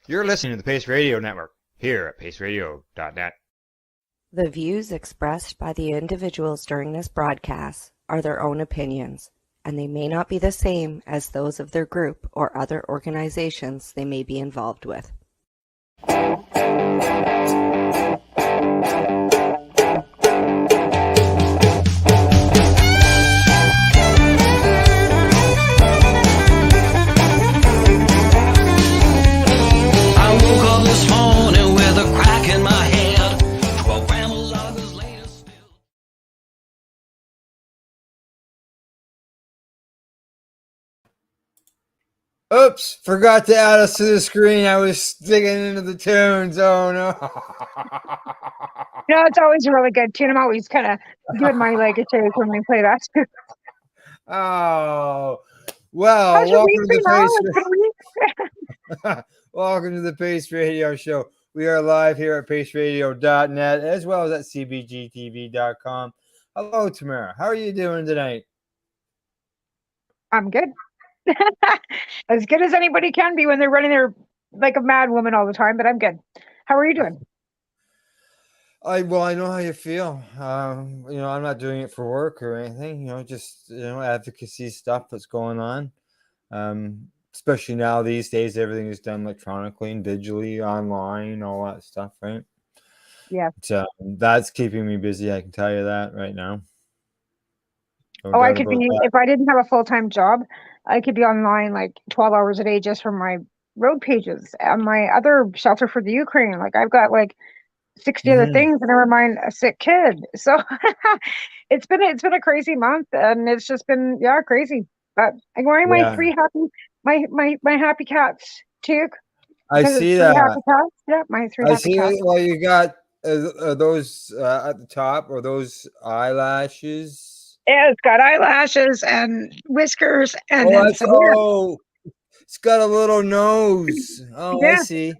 You're listening to the Pace Radio Network here at paceradio.net. The views expressed by the individuals during this broadcast are their own opinions, and they may not be the same as those of their group or other organizations they may be involved with. Oops, forgot to add us to the screen. I was sticking into the tunes. Oh, no. It's always a really good tune. I'm always kind of doing my legacies when we play that. Oh, well, How's your welcome week to been, the Pace. Welcome to the Pace Radio Show. We are live here at paceradio.net as well as at cbgtv.com. Hello, Tamara. How are you doing tonight? I'm good. As good as anybody can be when they're running their like a mad woman all the time, but I'm good. How are you doing? I know how you feel. I'm not doing it for work or anything. Just advocacy stuff that's going on. Especially now these days, everything is done electronically and digitally, online, all that stuff, right? Yeah. So that's keeping me busy. I can tell you that right now. I could be if I didn't have a full-time job, I could be online like 12 hours a day just from my road pages and my other shelter for the Ukraine. Like I've got like 60 other things, and never mind a sick kid. So it's been a crazy month, and it's just been crazy. But I'm wearing my happy cats too. I see that. Happy cats. Yeah, my three happy cats. Well, you got those at the top, or those eyelashes. Yeah, it's got eyelashes and whiskers, and it's got a little nose. Oh, yeah. I see.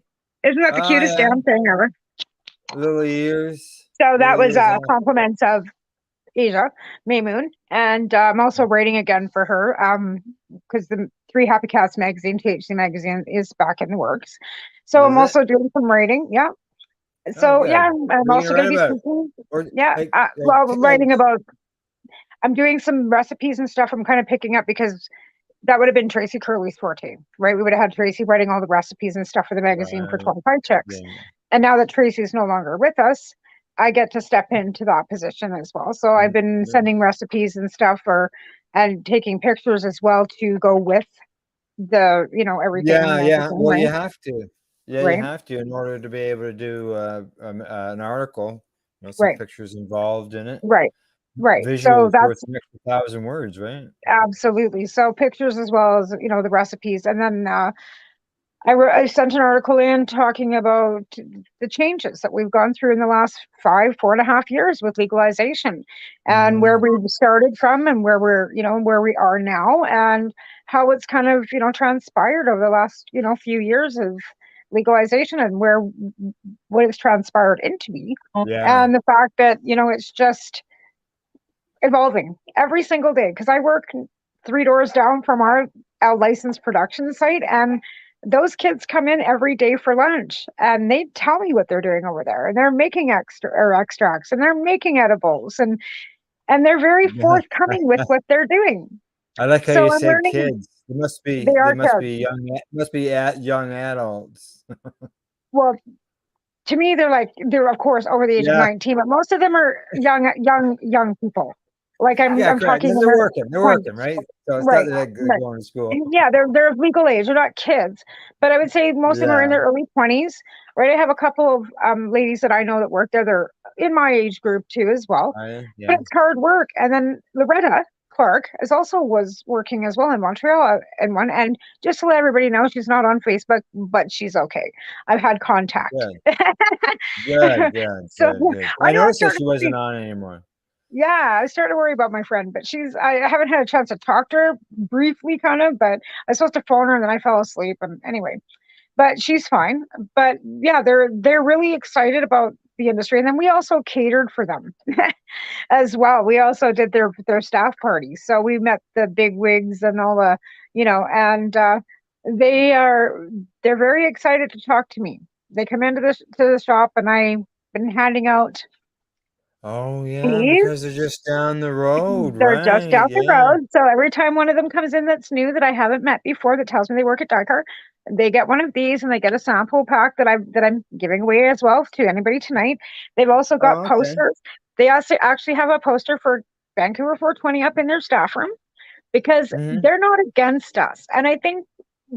Isn't that the cutest damn thing ever? Little ears. So that was compliments of Asia Maymoon, and I'm also writing again for her because the Three Happy Cats magazine, THC magazine, is back in the works. So I'm also doing some writing. Yeah. So I'm also going to be speaking. Writing about. I'm doing some recipes and stuff. I'm kind of picking up because that would have been Tracy Curley's forte, right? We would have had Tracy writing all the recipes and stuff for the magazine for 25 Chicks. Yeah. And now that Tracy's no longer with us, I get to step into that position as well. So I've been sending recipes and stuff and taking pictures as well to go with the, everything. Yeah. Well, right? You have to. Yeah, right? You have to in order to be able to do an article. Some pictures involved in it. Right. Visual so worth an extra 1,000 words, right? Absolutely. So pictures as well as, the recipes. And then I sent an article in talking about the changes that we've gone through in the last 4.5 years with legalization, and where we started from and where where we are now, and how it's kind of, transpired over the last, few years of legalization, and what it's transpired into me. Yeah. And the fact that, it's just evolving every single day, because I work 3 doors down from our licensed production site, and those kids come in every day for lunch, and they tell me what they're doing over there, and they're making extracts, and they're making edibles, and they're very forthcoming with what they're doing. I like how you said kids. They must be young adults. Well, to me, they're of course over the age of 19, but most of them are young people. Like I'm talking. They're working, right? So it's not that they're going to school. Yeah, they're of legal age. They're not kids, but I would say most of them are in their early 20s. Right, I have a couple of ladies that I know that work there. They're in my age group too, as well. But it's hard work. And then Loretta Clark was working as well in Montreal and just to let everybody know, she's not on Facebook, but she's okay. I've had contact. Good. Good. I noticed that she wasn't on anymore. Yeah, I started to worry about my friend, but I haven't had a chance to talk to her briefly, kind of, but I was supposed to phone her and then I fell asleep. And anyway, but she's fine. But yeah, they're really excited about the industry. And then we also catered for them as well. We also did their staff parties. So we met the big wigs and all the, and they're very excited to talk to me. They come into the shop, and I've been handing out Oh yeah, teas. because they're just down the road, They're just right? down the Yeah. road. So every time one of them comes in that's new that I haven't met before that tells me they work at Dyker, they get one of these and they get a sample pack that I'm giving away as well to anybody tonight. They've also got Oh, okay. posters. They also actually have a poster for Vancouver 420 up in their staff room because Hmm. they're not against us. And I think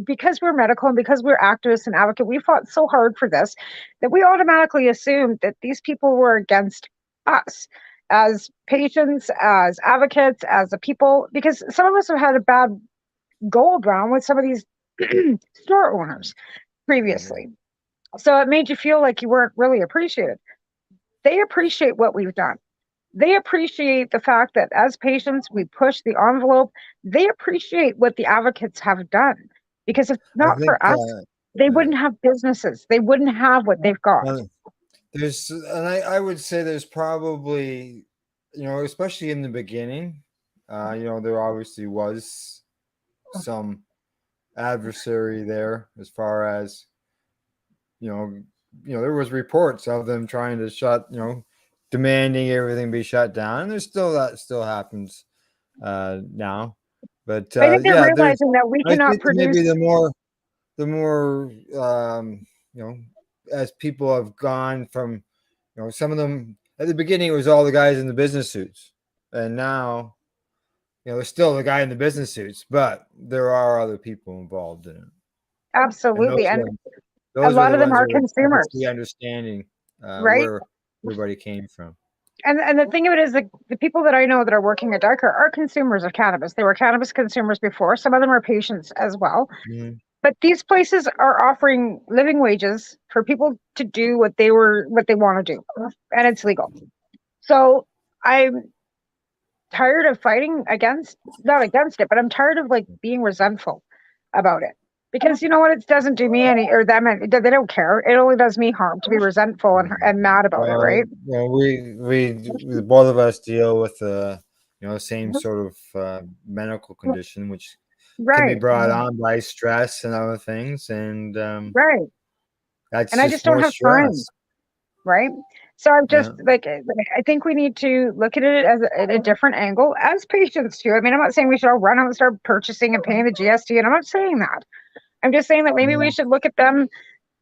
because we're medical and because we're activists and advocates, we fought so hard for this that we automatically assumed that these people were against us as patients, as advocates, as a people, because some of us have had a bad go around with some of these store owners previously. So it made you feel like you weren't really appreciated. They appreciate what we've done. They appreciate the fact that as patients, we push the envelope. They appreciate what the advocates have done because if I not think for us, they uh, wouldn't have businesses. They wouldn't have what they've got. well, and I would say there's probably, especially in the beginning, there obviously was some adversary there as far as you know, there was reports of them trying to demanding everything be shut down, and there's still that still happens now. But I think they're yeah, there's realizing that we I cannot think maybe produce. the more you know as people have gone from some of them at the beginning it was all the guys in the business suits, and now there's still the guy in the business suits, but there are other people involved in it, and Absolutely. And a those are lot the of them ones are that are obviously consumers, understanding right? where everybody came from. And the thing of it is, the people that I know that are working at Darker are consumers of cannabis. They were cannabis consumers before. Some of them are patients as well. Mhm. But these places are offering living wages for people to do what they want to do, and it's legal. So I'm tired of fighting against, not against it, but I'm tired of like being resentful about it. Because you know what? It doesn't do me any or them. They don't care. It only does me harm to be resentful and mad about it, right? We both of us deal with the same sort of medical condition, which can be Right, brought on by stress and other things, and right. that's And I just just don't more have time, stress. right? So I'm just Yeah. like, I think we need to look at it as a different angle as patients too. I mean, I'm not saying we should all run out and start purchasing and paying the GST, and I'm not saying that. I'm just saying that maybe we Mhm. should look at them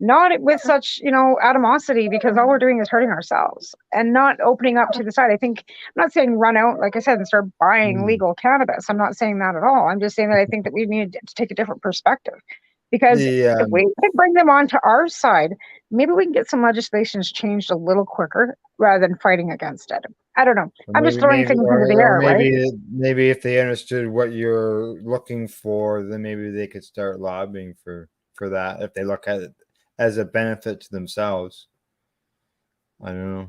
not with such, animosity because all we're doing is hurting ourselves and not opening up to the side. I think I'm not saying run out, like I said, and start buying Mm. legal cannabis. I'm not saying that at all. I'm just saying that I think that we need to take a different perspective because The if we can bring them onto our side, maybe we can get some legislations changed a little quicker rather than fighting against it. I don't know. or I'm just maybe throwing maybe things into the or air, right? maybe if they understood what you're looking for, then maybe they could start lobbying for that if they look at it as a benefit to themselves. I don't know.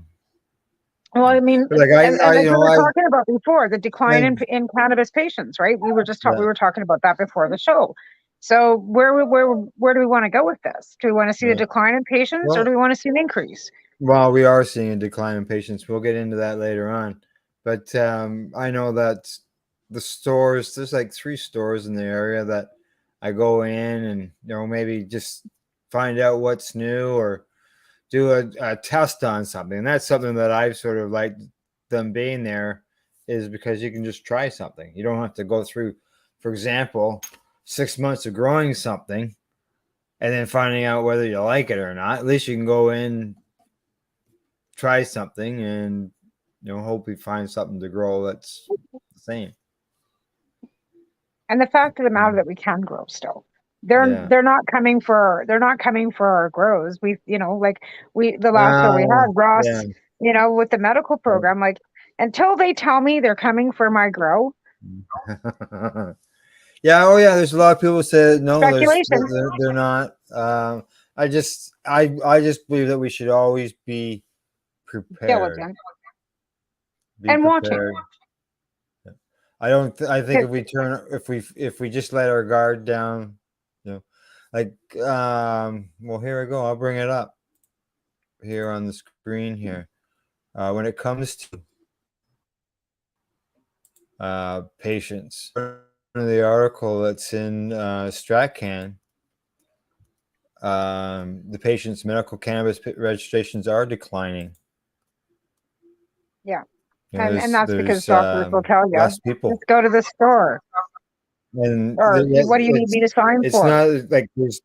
Well, I mean, But like and like we were talking about before, the decline I in cannabis patients, right? We yeah, were talking about that before the show. So where do we want to go with this? Do we want to see the yeah. decline in patients, or Well, do we want to see an increase? well, we are seeing a decline in patients. We'll get into that later on. But I know that the stores, there's like 3 stores in the area that I go in and maybe just find out what's new or do a test on something. And that's something that I've sort of liked them being there, is because you can just try something. You don't have to go through, for example, 6 months of growing something and then finding out whether you like it or not. At least you can go in, try something, and hopefully find something to grow that's the same. And the fact of the matter that we can grow still. Yeah. They're not coming for our grows. We like we the last show we Uh, had yeah. Ross, with the medical program, like until they tell me they're coming for my grow, Yeah. Oh, yeah. There's a lot of people say no. speculation, They're not. I just believe that we should always be prepared. diligent, Be and watching. prepared. I don't. I think Because if we just let our guard down, you know, like Well, here we go. I'll bring it up here on the screen here. When it comes to patients, the article that's in StratCan the patient's medical cannabis registrations are declining. Yeah. You know, And that's because there's doctors will tell you, less people, just go to the store. and Or what do you need me to sign it's for? not like there's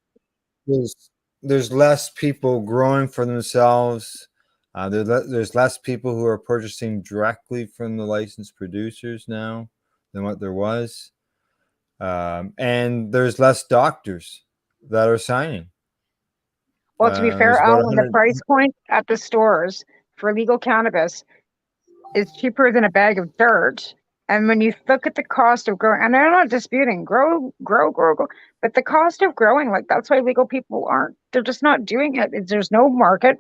there's less people growing for themselves. There's less people who are purchasing directly from the licensed producers now than what there was, and there's less doctors that are signing. Well, to be fair, There's about Alan, the 100. price point at the stores for legal cannabis is cheaper than a bag of dirt. And when you look at the cost of growing, and I'm not disputing grow, but the cost of growing, like that's why legal people aren't, they're just not doing it. There's no market.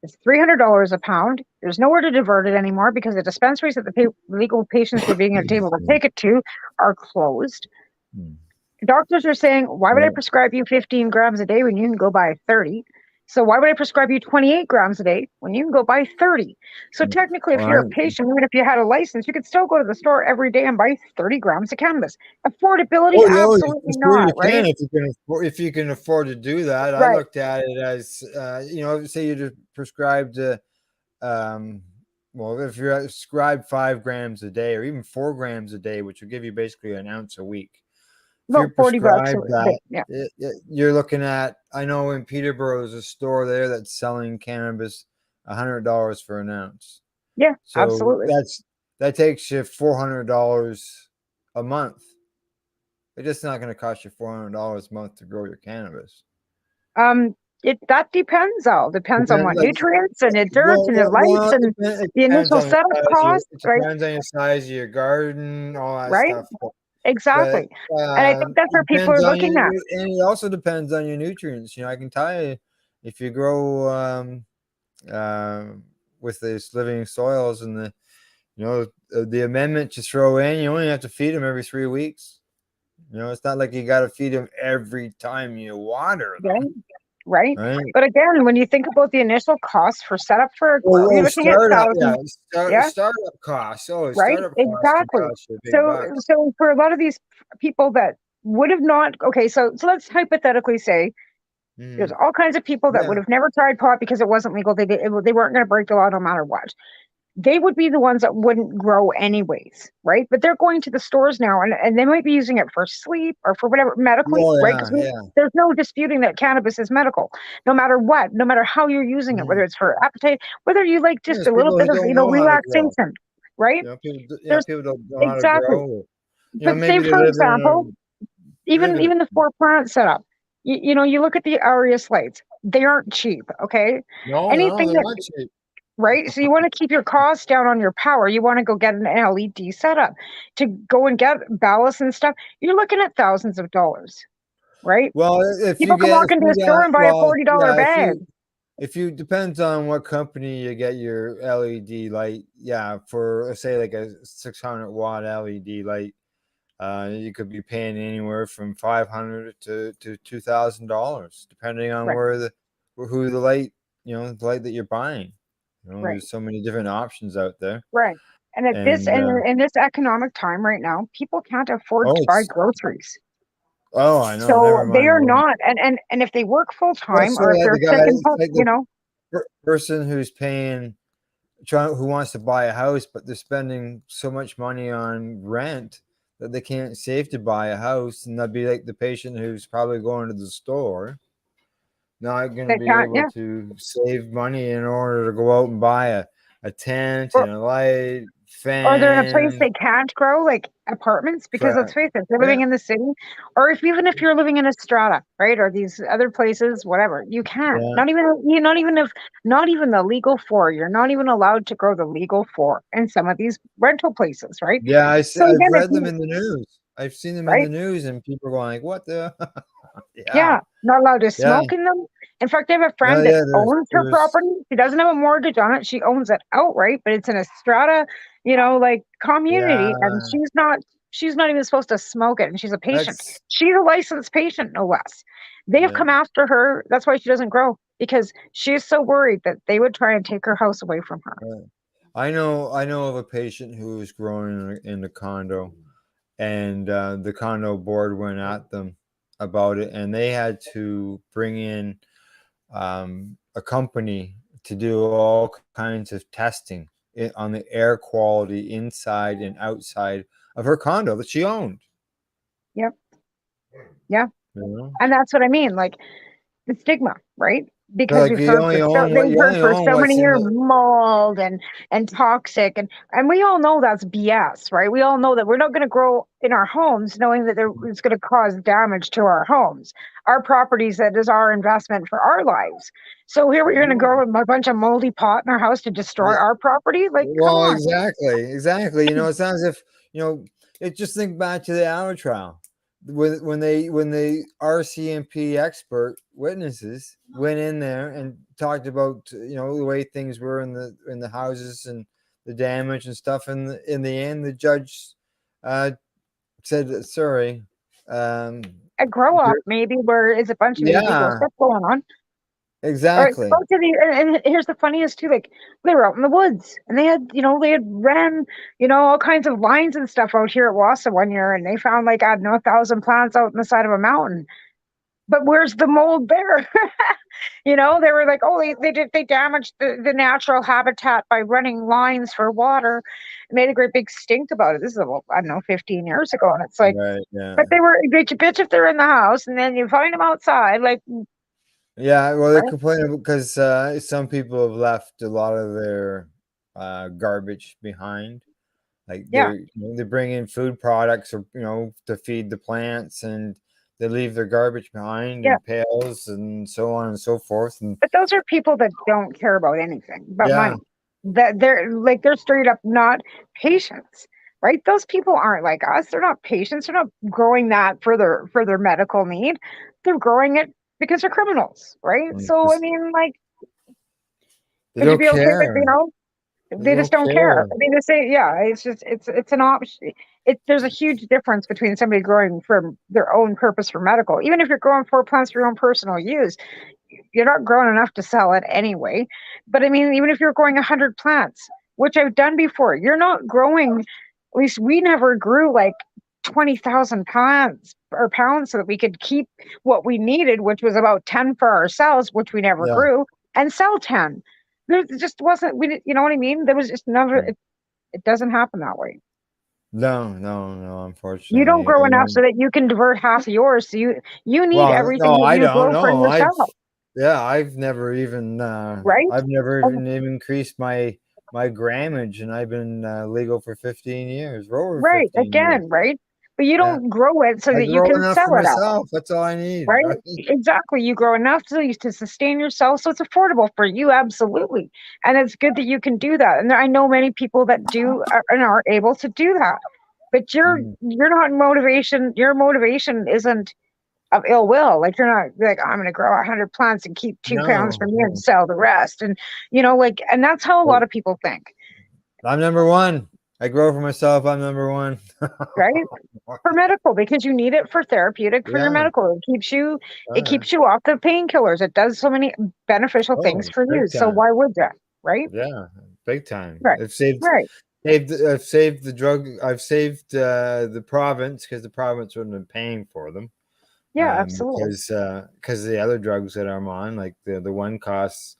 It's $300 a pound. There's nowhere to divert it anymore because the dispensaries that the legal patients were being able to take it to are closed. Doctors are saying, why would I prescribe you 15 grams a day when you can go buy 30? So why would I prescribe you 28 grams a day when you can go buy 30? So technically, if you're a patient, even if you had a license, you could still go to the store every day and buy 30 grams of cannabis. Affordability, absolutely not, right? If you can afford to do that. I Right. looked at it as say you prescribed well, if you're prescribed 5 grams a day or even 4 grams a day, which will give you basically an ounce a week. If you're About 40 bucks a prescribed day. that, Yeah. you're looking at, I know in Peterborough there's a store there that's selling cannabis $100 for an ounce. Yeah, So absolutely. that takes you $400 a month. It's just not going to cost you $400 a month to grow your cannabis. That depends all. Depends on what nutrients and the dirt and the lights and it the initial on setup cost, it right? depends on your size of your garden, all that Right? stuff. Exactly. And I think that's where It people are depends on looking at. and it also depends on your nutrients. I can tell you, if you grow with these living soils and the amendment you throw in, you only have to feed them every 3 weeks. It's not like you got to feed them every time you water them. Right. Right. But again, when you think about the initial cost for setup for a grow, you're looking at thousands. Startup costs. Right. Startup costs can Exactly. cost you big bucks. So for a lot of these people that would have not, okay, so let's hypothetically say there's all kinds of people that would have never tried pot because it wasn't legal. They weren't going to break the law no matter what. They would be the ones that wouldn't grow anyways, right? But they're going to the stores now and they might be using it for sleep or for whatever medically, right? Because there's no disputing that cannabis is medical, no matter what, no matter how you're using it, whether it's for appetite, whether you like just a little bit of, relaxation, right? People don't know how to grow. But say, for example, even the 4-plant setup, you look at the Arius lights, they aren't cheap, okay? No, Anything they're not cheap. Right? So you want to keep your costs down on your power. You want to go get an LED setup to go and get ballast and stuff. You're looking at thousands of dollars, right? Well, if people can walk into a store and buy a $40 bag. If you depends on what company you get your LED light, for say like a 600-watt LED light, you could be paying anywhere from $500 to $2,000, depending on who the light, the light that you're buying. There's so many different options out there. Right. And at in this economic time right now, people can't afford to buy groceries. Oh, I know. So they are not, and if they work full time or if they're person who's paying, who wants to buy a house, but they're spending so much money on rent that they can't save to buy a house, and that'd be like the patient who's probably going to the store, not going to be able to save money in order to go out and buy a tent and a light, fan. Or they're in a place they can't grow, like apartments, because let's face it, they're living in the city. Or even if you're living in a strata, right, or these other places, whatever, you can't. Not even the legal 4. You're not even allowed to grow the legal 4 in some of these rental places, right? Yeah, I've read them in the news. I've seen them in the news, and people are going like, "What the?" Not allowed to smoke in them. In fact, I have a friend that owns her property. She doesn't have a mortgage on it. She owns it outright, but it's in a strata, community, and she's not even supposed to smoke it, and she's a patient. She's a licensed patient, no less. They have come after her. That's why she doesn't grow, because she's so worried that they would try and take her house away from her. I know of a patient who was growing in the condo, and the condo board went at them about it, and they had to bring in a company to do all kinds of testing on the air quality inside and outside of her condo that she owned. Yep. Yeah. You know? And that's what I mean. Like the stigma, right? They're Because like, you only own what they've you heard only for own so what's many in years the. mold and toxic and we all know that's BS, right? We all know that we're not going to grow in our homes knowing that it's going to cause damage to our homes, our properties, that is our investment for our lives. So here we're going to grow a bunch of moldy pot in our house to destroy our property. Like, come Well, on. exactly. You know, it's not as if, it just think back to the Allen trial when the RCMP expert witnesses went in there and talked about the way things were in the houses and the damage and stuff. And in the end, the judge uh, said, "Sorry, um, A grow up maybe where is a bunch of illegal yeah, stuff going on. Or exactly, go to and here's the funniest too, like they were out in the woods and they had ran, all kinds of lines and stuff out here at Wassa one year and they found like, I don't know, 1,000 plants out in the side of a mountain. But where's the mold there? They were like, oh, they damaged the natural habitat by running lines for water, made a great big stink about it. This is about, I don't know, 15 years ago. And it's like, right, yeah." but they were bitch if they're in the house and then you find them outside, like, Yeah, well, they're right? complaining because some people have left a lot of their garbage behind. Like Yeah. they bring in food products or to feed the plants, and they leave their garbage behind Yeah. in pails and so on and so forth. And But those are people that don't care about anything but yeah, money. That they're straight up not patients, right? Those people aren't like us. They're not patients. They're not growing that for their medical need. They're growing it because they're criminals, right? So I mean, like, they would you don't be okay with care. They they just don't don't care. care. I mean, they say, yeah, it's just it's an option. There's a huge difference between somebody growing for their own purpose for medical, even if you're growing for plants for your own personal use. You're not growing enough to sell it anyway. But I mean, even if you're growing 100 plants, which I've done before, you're not growing. At least we never grew like 20,000 pounds so that we could keep what we needed, which was about 10 for ourselves, which we never Yeah. grew, and sell 10. There just wasn't, you know what I mean? There was just never, it doesn't happen that way. No, no, no. You don't Unfortunately, grow enough so that you can divert half of yours. So you need well, everything no, that I you don't grow for know. yourself, I've never even right? increased my grammage, and I've been legal for 15 years, for over Right. 15 years. Again, right? But you Yeah, don't grow it so I that you grow can enough for sell it out, myself. That's all I need, right? right? Exactly. You grow enough to sustain yourself, so it's affordable for you, absolutely. And it's good that you can do that. And I know many people that do and are able to do that. But Mhm. you're not motivation. Your motivation isn't of ill will. Like you're not like, I'm going to grow 100 plants and keep 2 pounds No, from you and no. sell the rest. And like, and that's how a lot of people think, I'm number one. I grow for myself. I'm number one. right? For medical, because you need it for therapeutic for your Yeah. medical. It Uh, keeps you off the painkillers. It does so many beneficial things oh, for you. big So time. why would that? Right? Yeah, big time. Right. Right. I've saved the drug. I've saved the province because the province wouldn't have been paying for them. Yeah, absolutely. Because the other drugs that I'm on, like the one costs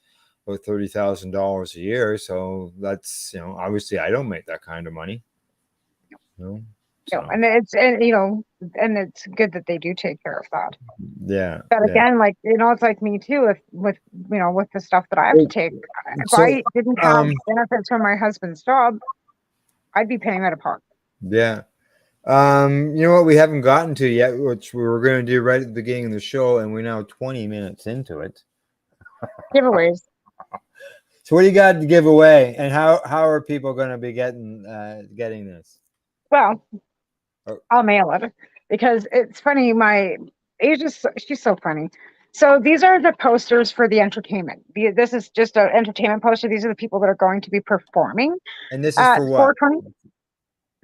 about $30,000 a year. So that's obviously I don't make that kind of money. You know? So And and it's good that they do take care of that. yeah, But yeah. again, like, it's like me too with the stuff that I have to take. If So I didn't have benefits from my husband's job, I'd be paying out of pocket. yeah. You know what we haven't gotten to yet, which we were going to do right at the beginning of the show, and we're now 20 minutes into it. Giveaways. So what do you got to give away, and how are people going to be getting this? Well, Oh, I'll mail it because it's funny. My age is she's so funny. So these are the posters for the entertainment. This is just an entertainment poster. These are the people that are going to be performing and this is at for what? 420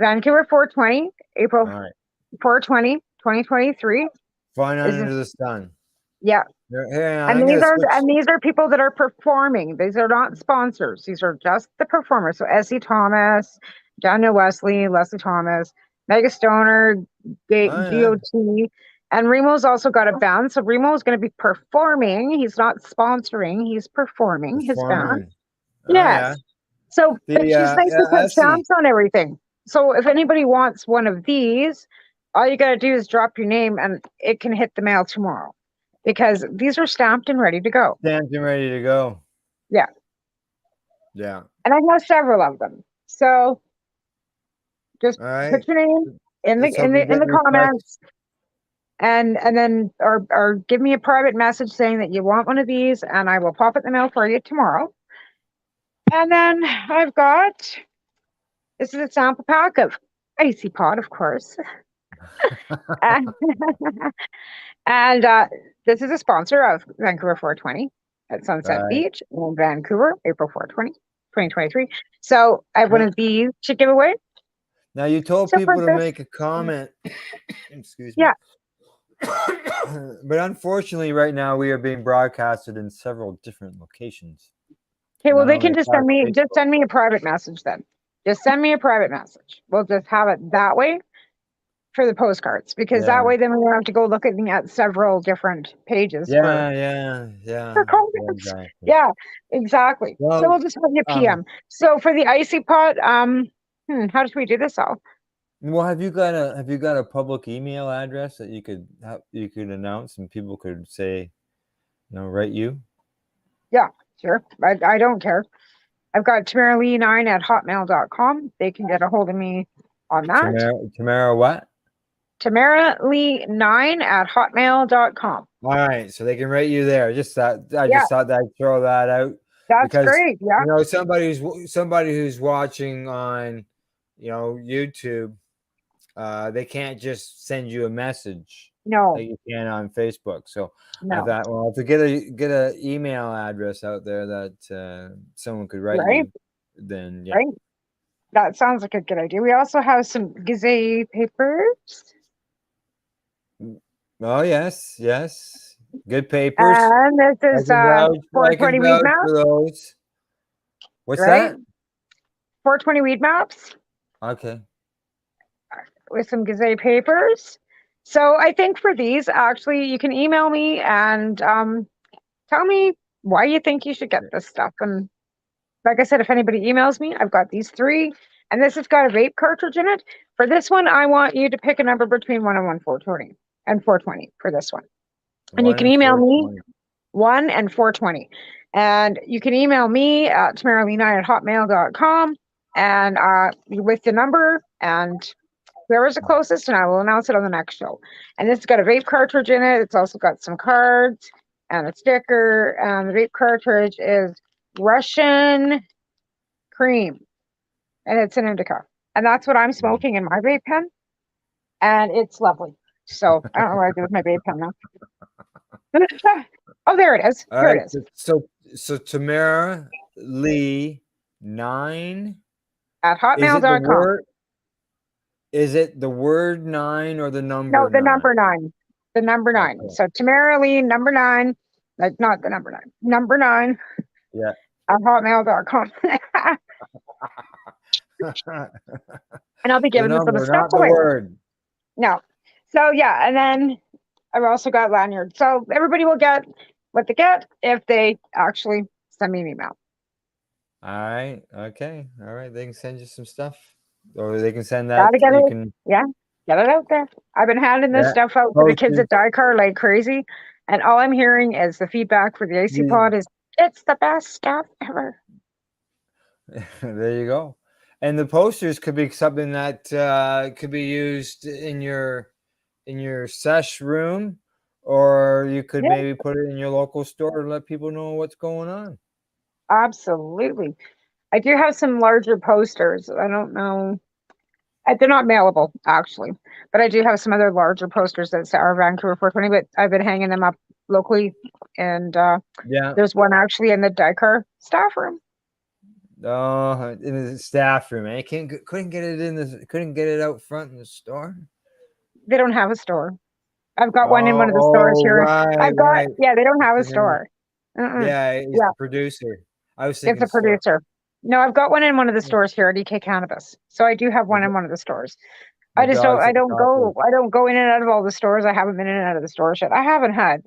Vancouver 420 April All right, 420 2023 fun is under the sun. yeah. Here, And I'm gonna switch. these are people that are performing. These are not sponsors. These are just the performers. So Essie Thomas, Daniel Leslie Thomas, Mega Stoner, Oh, yeah. GOT. And Remo's also got a band. So Remo is going to be performing. He's not sponsoring. He's performing his band. Performing. Oh yeah. Yes. So, but she's nice to I put see. stamps on everything. So if anybody wants one of these, all you got to do is drop your name and it can hit the mail tomorrow because these are stamped and ready to go. Stamped and ready to go. Yeah. Yeah. And I have several of them. So just All right. put your name in Let's hope you get the in touch. comments and then or give me a private message saying that you want one of these and I will pop it in the mail for you tomorrow. And then I've got, this is a sample pack of Icy Pot, of course. and and this is a sponsor of Vancouver 420 at Sunset Right. Beach in Vancouver, April 420, 2023. So I have one of these to give away. Now you told So people for to this- make a comment. Excuse me. Yeah. But unfortunately, right now we are being broadcasted in several different locations. Okay, well, Not they can only just across send me Facebook. a private message then. Just send me a private message. We'll just have it that way for the postcards because that Yeah. way then we don't have to go looking at several different pages Yeah, yeah. for comments. Exactly. Yeah, exactly. So Well, we'll just have you PM. So for the Icy Pot, how should we do this all? well, have you got a public email address that you could announce and people could say, write you? Yeah, sure. I don't care. I've got tamaralee9@hotmail.com. They can get a hold of me on that. Tamara what? tamaralee9@hotmail.com. All right, so they can rate you there. Just that I Yeah. just thought that I'd throw that out That's because great. Yeah. somebody who's watching on YouTube, they can't just send you a message No, like you can on Facebook. So I no. thought, well, to get a email address out there that someone could write Right. you, then yeah. Right. That sounds like a good idea. We also have some gazette papers. Oh yes, good papers. And this I is can vouch 420 weed for maps, those. What's right? that? 420 weed maps Okay. with some gazette papers. So I think for these, actually, you can email me and tell me why you think you should get this stuff. And like I said, if anybody emails me, I've got these 3. And this has got a vape cartridge in it. For this one, I want you to pick a number between 1 and 420 and 420 for this one. And you can email me 1 and 420. And you can email me at tamaralee9@hotmail.com and with the number and whoever's the closest, and I will announce it on the next show. And this has got a vape cartridge in it. It's also got some cards and a sticker. And the vape cartridge is Russian cream. And it's an indica. And that's what I'm smoking in my vape pen. And it's lovely. So I don't know what I do with my vape pen now. Oh, there it is. All Here right, it is. so Tamara Lee 9 At hotmail.com. Is it the word 9 or the number? No, the 9? number 9. The number 9. Okay. So Tamara Lee, number 9. Like not the number 9. Number 9. Yeah. At hotmail.com. And I'll be giving this little stuff not the away. word. No. So yeah, and then I've also got lanyards. So everybody will get what they get if they actually send me an email. All right. Okay. All right. They can send you some stuff, or they can send that. Gotta get you it. can. Yeah, get it out there. I've been handing this stuff out to the kids at Dykar like crazy, and all I'm hearing is the feedback for the AC Pod is it's the best stuff ever. There you go. And the posters could be something that could be used in your sesh room, or you could maybe put it in your local store to let people know what's going on. Absolutely. I do have some larger posters. I don't know. They're not mailable, actually. But I do have some other larger posters that are Vancouver 420, but I've been hanging them up locally. And there's one actually in the Dykar staff room. Oh, in the staff room. I couldn't get it out front in the store. They don't have a store. I've got one in one of the stores here. Right. Yeah, they don't have a store. Yeah, it's a producer. I was thinking it's a producer. No, I've got one in one of the stores here at EK Cannabis. So I do have one in one of the stores. My I dog's on don't top of. go in and out of all the stores. I haven't been in and out of the stores yet. I haven't had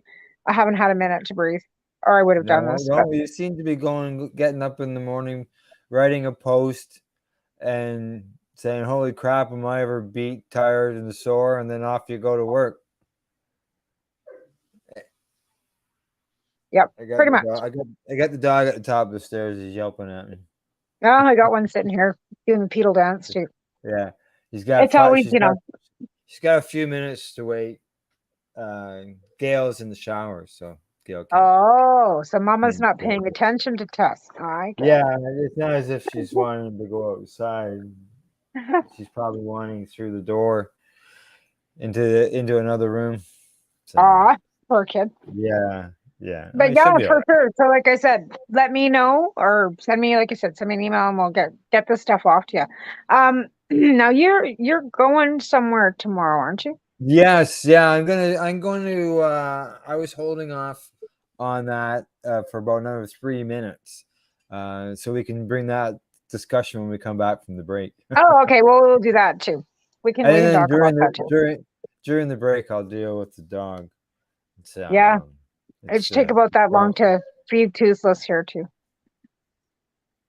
a minute to breathe, or I would have done No, this. But no, you seem to be getting up in the morning, writing a post, and saying, "Holy crap, am I ever beat, tired, and sore?" And then off you go to work. yep, pretty much. I got the dog at the top of the stairs. He's yelping at me. Oh, I got one sitting here doing the pedal dance too. Yeah, he's got It's five. always, She's got a few minutes to wait. Gail's in the shower, so Gail can't. oh, so Mama's can't not go. paying attention to Tess. I get Yeah, it's not as if she's wanting to go outside. it. She's probably wanting through the door into another room. So Aw, poor kid. yeah, yeah. But She'll yeah, be all for right. sure. So like I said, let me know or send me, like I said, send me an email and we'll get this stuff off to you. Now you're going somewhere tomorrow, aren't you? Yes, yeah. I'm going to. I was holding off on that for about another 3 minutes, so we can bring that discussion when we come back from the break. Oh, okay. Well, we'll do that too. We And can then talk about that too. during the break, I'll deal with the dog. It's Yeah, it it's should take about that long well, to feed Toothless here too.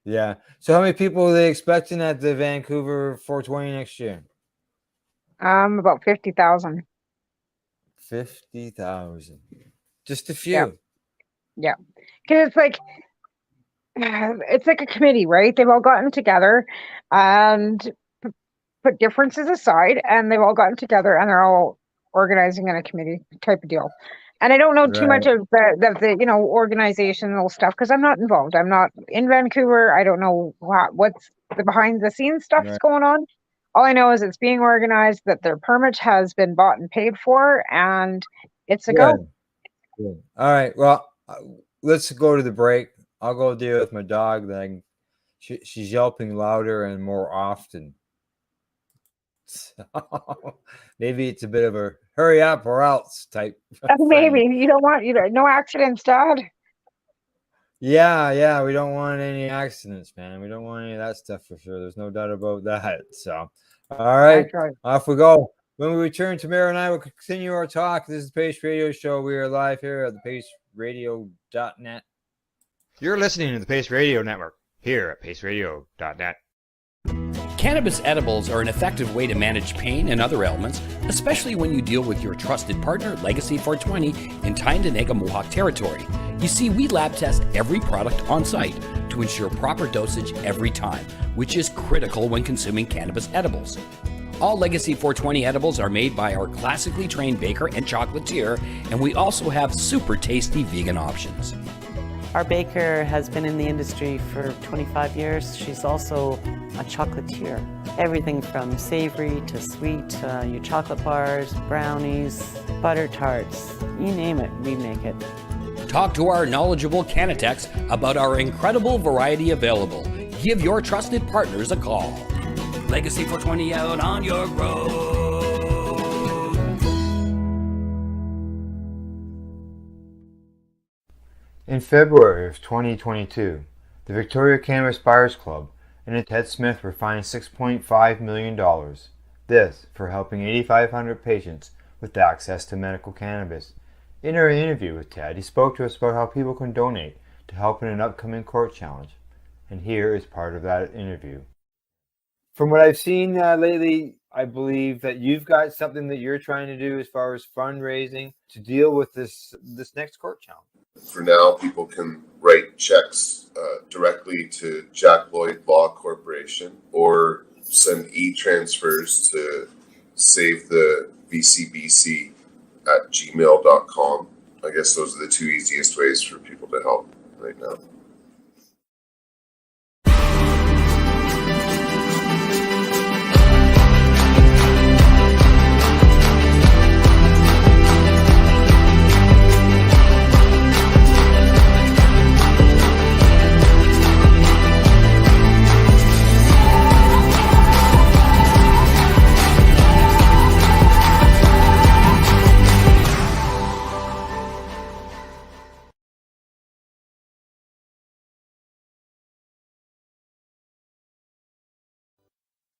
yeah. So how many people are they expecting at the Vancouver 420 next year? About 50,000. 50,000. Just a Yeah, few. yeah. Because it's like a committee, right? They've all gotten together and put differences aside, and they've all gotten together and they're all organizing in a committee type of deal. And I don't know too much Right. of the organizational stuff because I'm not involved. I'm not in Vancouver. I don't know what's the behind the scenes stuff's Right. going on. All I know is it's being organized, that their permit has been bought and paid for, and it's a go. Good. Good. All right. Well, let's go to the break. I'll go deal with my dog. Then she's yelping louder and more often. So maybe it's a bit of a hurry up or else type Maybe thing. you don't want no accidents, Dad. Yeah, yeah. We don't want any accidents, man. We don't want any of that stuff for sure. There's no doubt about that. So, all right, That's right. off we go. When we return, Tamara and I will continue our talk. This is the Pace Radio Show. We are live here at the paceradio.net. You're listening to the Pace Radio Network here at paceradio.net. Cannabis edibles are an effective way to manage pain and other ailments, especially when you deal with your trusted partner, Legacy 420, in Tyendinaga Mohawk territory. You see, we lab test every product on site to ensure proper dosage every time, which is critical when consuming cannabis edibles. All Legacy 420 edibles are made by our classically trained baker and chocolatier, and we also have super tasty vegan options. Our baker has been in the industry for 25 years. She's also a chocolatier. Everything from savory to sweet, your chocolate bars, brownies, butter tarts, you name it, we make it. Talk to our knowledgeable Cannatex about our incredible variety available. Give your trusted partners a call. Legacy 420 out on your road. In February of 2022, the Victoria Cannabis Buyers Club and Ted Smith were fined $6.5 million. This for helping 8,500 patients with access to medical cannabis. In our interview with Ted, he spoke to us about how people can donate to help in an upcoming court challenge. And here is part of that interview. From what I've seen lately, I believe that you've got something that you're trying to do as far as fundraising to deal with this next court challenge. For now, people can write checks directly to Jack Lloyd Law Corporation or send e-transfers to save the VCBC at gmail.com. I guess those are the two easiest ways for people to help right now.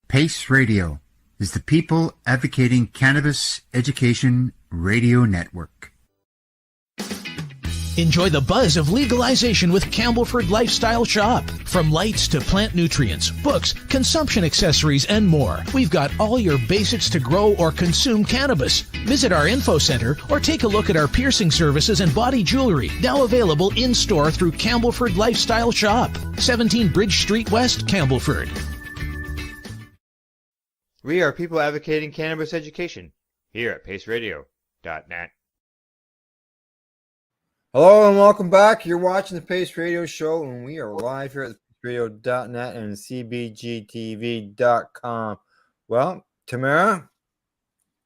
Pace Radio, is the People Advocating Cannabis Education Radio Network. Enjoy the buzz of legalization with Campbellford Lifestyle Shop. From lights to plant nutrients, books, consumption accessories, and more, we've got all your basics to grow or consume cannabis. Visit our info center or take a look at our piercing services and body jewelry, now available in-store through Campbellford Lifestyle Shop, 17 Bridge Street West, Campbellford. We are people advocating cannabis education here at paceradio.net. Hello and welcome back. You're watching the Pace Radio Show, and we are live here at paceradio.net and cbgtv.com. Well, Tamara,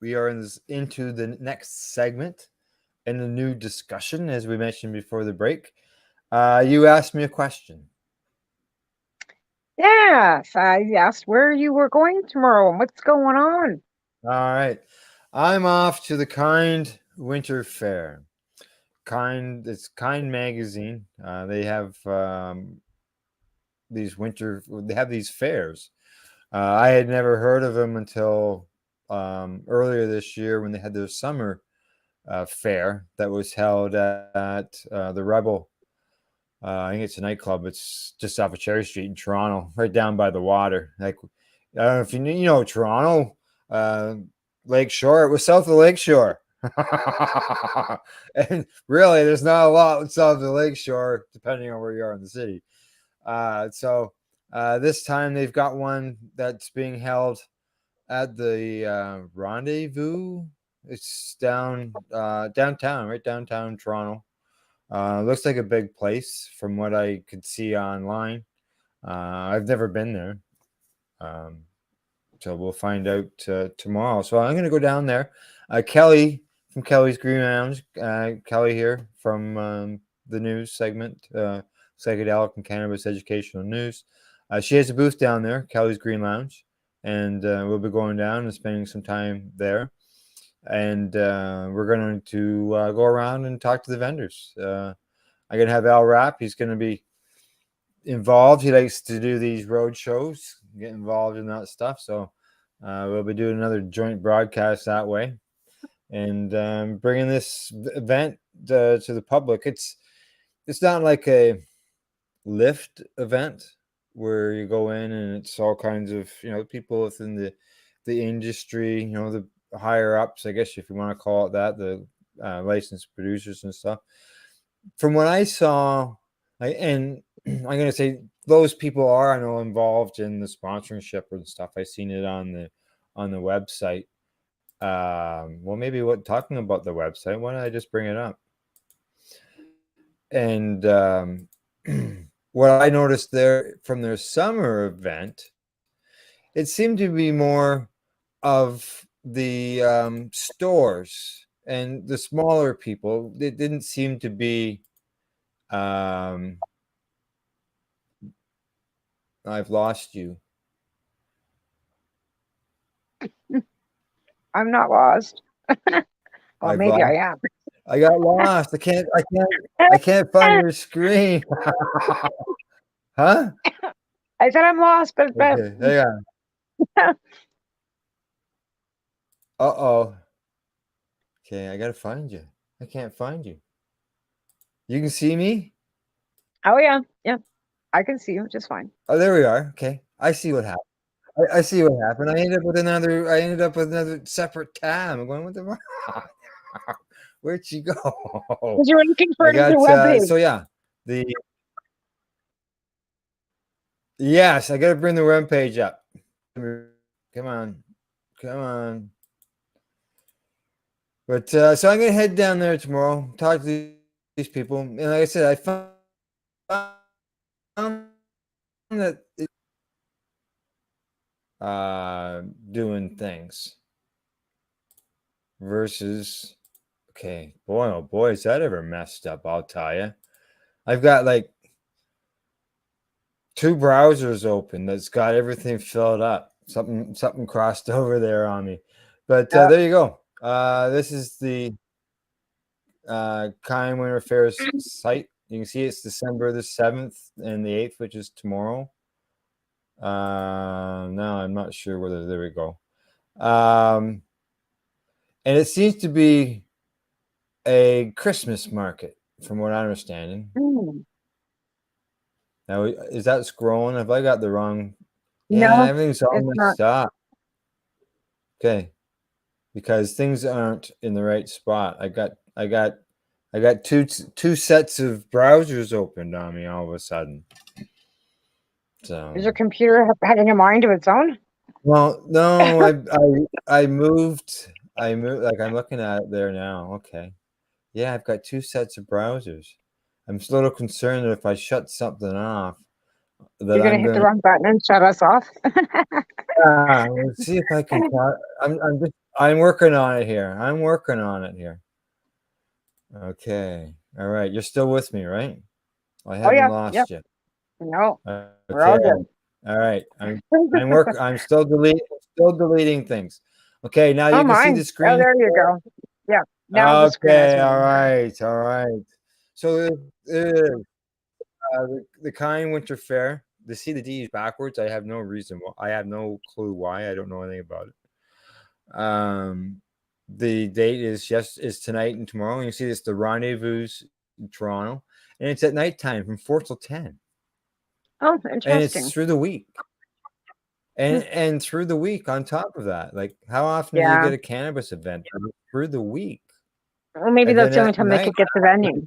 we are into the next segment and a new discussion, as we mentioned before the break. You asked me a question. Yes, I asked where you were going tomorrow and what's going on. All right. I'm off to the Kind Winter Fair. It's Kind magazine. They have these fairs. I had never heard of them until earlier this year when they had their summer fair that was held at the Rebel. I think it's a nightclub. It's just off of Cherry Street in Toronto, right down by the water. Like, I don't know if you know Toronto, Lake Shore. It was south of Lake Shore. And really, there's not a lot south of the Lake Shore, depending on where you are in the city. So this time they've got one that's being held at the Rendezvous. It's downtown, right downtown Toronto. Looks like a big place from what I could see online. I've never been there. So we'll find out tomorrow. So I'm going to go down there. Kelly from Kelly's Green Lounge. Kelly here from the news segment, Psychedelic and Cannabis Educational News. She has a booth down there, Kelly's Green Lounge. And we'll be going down and spending some time there. And we're going to go around and talk to the vendors. I'm going to have Al Rapp. He's going to be involved. He likes to do these road shows, get involved in that stuff. So we'll be doing another joint broadcast that way and bringing this event to the public. It's not like a lift event where you go in and it's all kinds of people within the industry, the higher ups, I guess, if you want to call it that, the licensed producers and stuff. From what I saw, and I'm going to say those people are, I know, involved in the sponsorship and stuff. I've seen it on the website. Well, maybe talking about the website, why don't I just bring it up? And what I noticed there from their summer event, it seemed to be more of the stores and the smaller people. It didn't seem to be I've lost you. I'm not lost. Well, maybe I am. I got lost. I can't find your screen. Huh? I said I'm lost, but Okay, hang on. Uh-oh. Okay, I gotta find you. I can't find you. You can see me? Oh yeah. I can see you just fine. Oh, there we are. Okay. I see what happened. I see what happened. I ended up with another separate tab. I'm going, what the fuck? Where'd she go? Because you were looking for the webpage. So yeah. Yes, I gotta bring the webpage up. Come on. But so I'm gonna head down there tomorrow, talk to these people, and like I said, I found that doing things versus, okay, boy, oh boy, is that ever messed up? I'll tell you. I've got like 2 browsers open that's got everything filled up. Something crossed over there on me, but there you go. This is the Kind Winter Fair site. You can see it's December the 7th and the 8th, which is tomorrow. Now I'm not sure whether, there we go. And it seems to be a Christmas market, from what I'm understanding. Mm. Now, is that scrolling? Have I got the wrong? Yeah, No, everything's all it's not. mixed up. Okay, because things aren't in the right spot. I got two sets of browsers opened on me all of a sudden. So, Is your computer having a mind of its own? well, no, I moved. Like I'm looking at it there now. Okay, yeah, I've got two sets of browsers. I'm just a little concerned that if I shut something off, that You're going to I'm hit the going. wrong button and shut us off. Let's see if I can. I'm working on it here. I'm working on it here. Okay. All right. You're still with me, right? I Oh, haven't yeah. Yep. lost you. No, we're all Okay. good. All right. I'm still deleting things. Okay. Now Oh, you can see mine. the Oh, screen. there you go. Yeah. Now the screen is Okay. All moving. right. All right. So the Kind Winter Fair. To see the D's backwards, I have no reason. I have no clue why. I don't know anything about it. The date is tonight and tomorrow. And you see this the Rendezvous in Toronto, and it's at nighttime from 4 till 10, Oh, and it's interesting. through the week. Hmm. And through the week on top of that, like how often do you Yeah. get a cannabis event through the week? Well, maybe And then that's the only at time they night, could get the venue.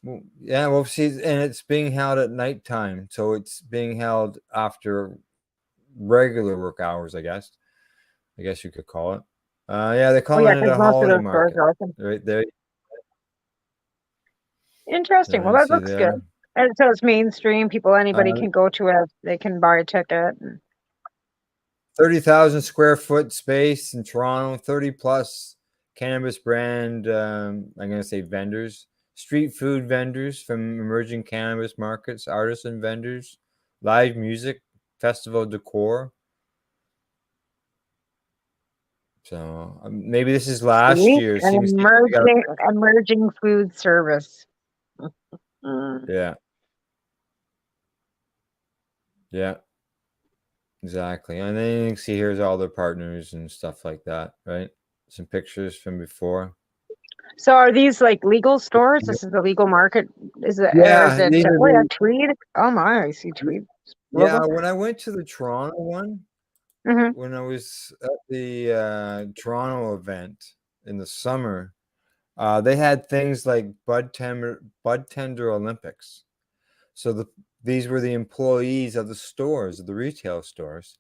well, yeah, well, see, and it's being held at nighttime, so it's being held after regular work hours, I guess. I guess you could call it. Yeah, they're Oh, yeah, calling it because a most of holiday those stores market. are open. Right there, Interesting. Well, you that see looks good. there. And so it's mainstream. People, anybody Uh, can go to it. They can buy a ticket. 30,000 square foot space in Toronto, 30 plus cannabis brand, I'm going to say vendors, street food vendors from emerging cannabis markets, artisan vendors, live music, festival decor. So maybe this is last Sweet. year. See, An emerging food service. Mm. yeah, yeah, exactly. And then you can see here's all their partners and stuff like that, right? Some pictures from before. So are these like legal stores? This is the legal market. Is it, or is Yeah, it, these are oh yeah, the Tweed? Oh my, I see Tweed yeah. logo. When I went to the Toronto one, Hmm. when I was at the Toronto event in the summer, they had things like bud tender Olympics. So these were the employees of the stores, of the retail stores,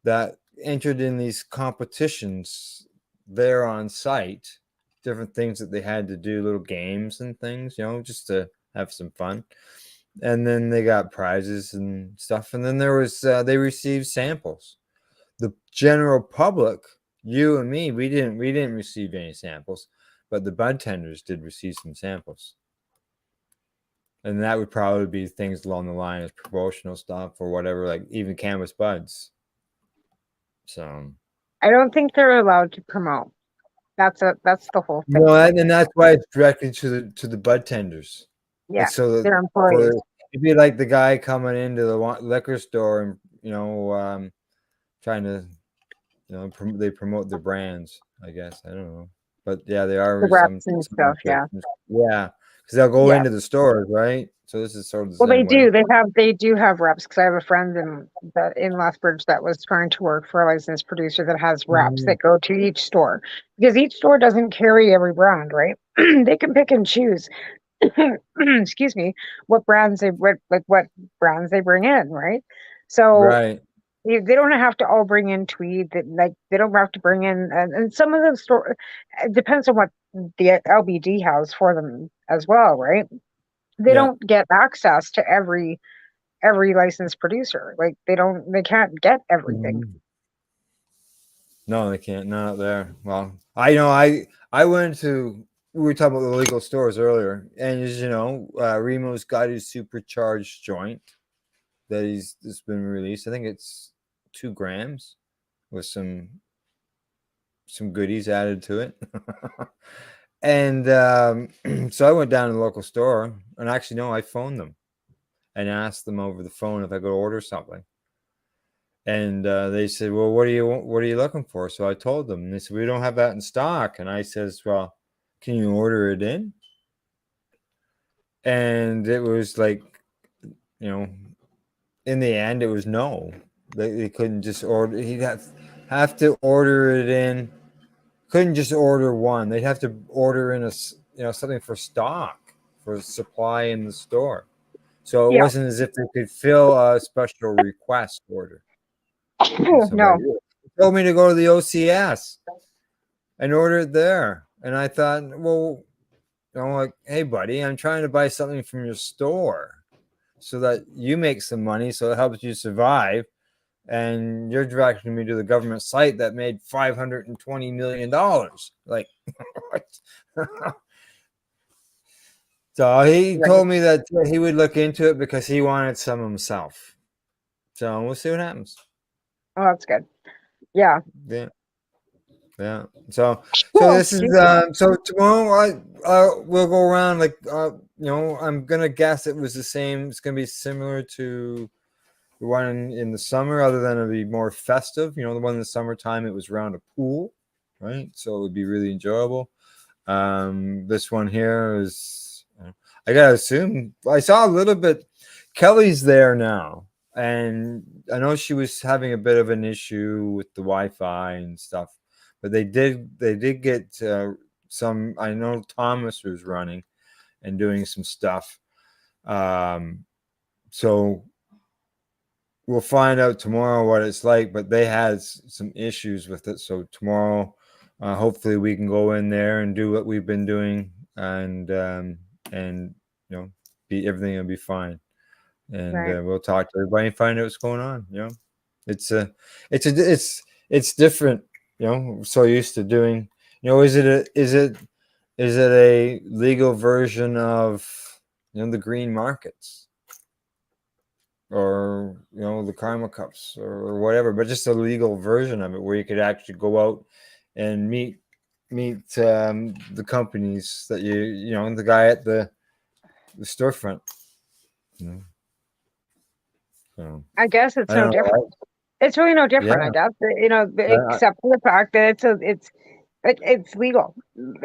that entered in these competitions there on site. Different things that they had to do, little games and things, just to have some fun. And then they got prizes and stuff. And then there was they received samples. The general public, you and me, we didn't receive any samples, but the bud tenders did receive some samples. And that would probably be things along the line as promotional stuff or whatever, like even cannabis buds. So I don't think they're allowed to promote. That's the whole no, thing. and that's why it's directly to the bud tenders. Yeah, It's so that they're employees. it'd be like the guy coming into the liquor store and trying to they promote their brands. I guess I don't know, but yeah, they The are reps and stuff, yeah. yeah, because they'll go Yeah. into the stores, right? So this is sort of the Well, they same way. do. They do have reps because I have a friend in Lethbridge that was trying to work for a licensed producer that has reps Mhm. that go to each store because each store doesn't carry every brand, right? They can pick and choose. Excuse me, what brands what brands they bring in, right? So Right. they don't have to all bring in Tweed. That like they don't have to bring in, and some of the store it depends on what the LBD has for them as well, right? They Yeah. don't get access to every licensed producer. Like they can't get everything. Mhm. No, they can't. Not up there. Well, I went to. We were talking about the legal stores earlier, and as you know, Remo's got his supercharged joint that's been released. I think it's 2 grams with some goodies added to it. And so I went down to the local store, and actually, no, I phoned them and asked them over the phone if I could order something. And they said, well, what are you looking for? So I told them, and they said, we don't have that in stock. And I says, well, can you order it in? And it was like, in the end, it was no. They couldn't just order. He'd have to order it in. Couldn't just order one. They'd have to order in something for stock, for supply in the store. So it Yeah. wasn't as if they could fill a special request order. No. They told me to go to the OCS and order it there. And I thought, well, like, hey, buddy, I'm trying to buy something from your store so that you make some money, so it helps you survive. And you're directing me to the government site that made $520 million. Like, so he told me that he would look into it because he wanted some himself. So we'll see what happens. Oh, that's good. Yeah. Yeah. So this is so tomorrow we'll go around I'm gonna guess it was the same. It's gonna be similar to the one in the summer, other than it'll be more festive. The one in the summertime, it was around a pool, right? So it would be really enjoyable. This one here is, I gotta assume, I saw a little bit. Kelly's there now, and I know she was having a bit of an issue with the Wi-Fi and stuff, but they did get some. I know Thomas was running and doing some stuff. So we'll find out tomorrow what it's like, but they had some issues with it. So tomorrow, hopefully we can go in there and do what we've been doing, and everything will be fine. And we'll talk to everybody and find out what's going on. It's different. So used to doing. Is it a legal version of the green markets? Or the karma cups or whatever, but just a legal version of it where you could actually go out and meet the companies that the guy at the storefront. So I guess it's no different. It's really no different. I guess except for the fact that it's legal.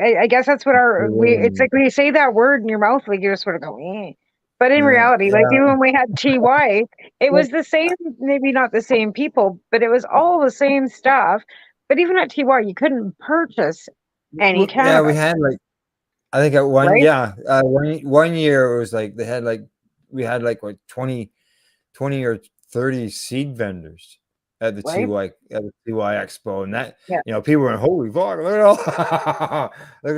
I guess that's what it's like when you say that word in your mouth, like you just sort of go, eh. But in reality, like even when we had TY, it was the same, maybe not the same people, but it was all the same stuff. But even at TY, you couldn't purchase any cannabis. Yeah, we had I think at one, right? one year it was like we had what 20 or 30 seed vendors at the TY Expo, and that people were holy fuck, look at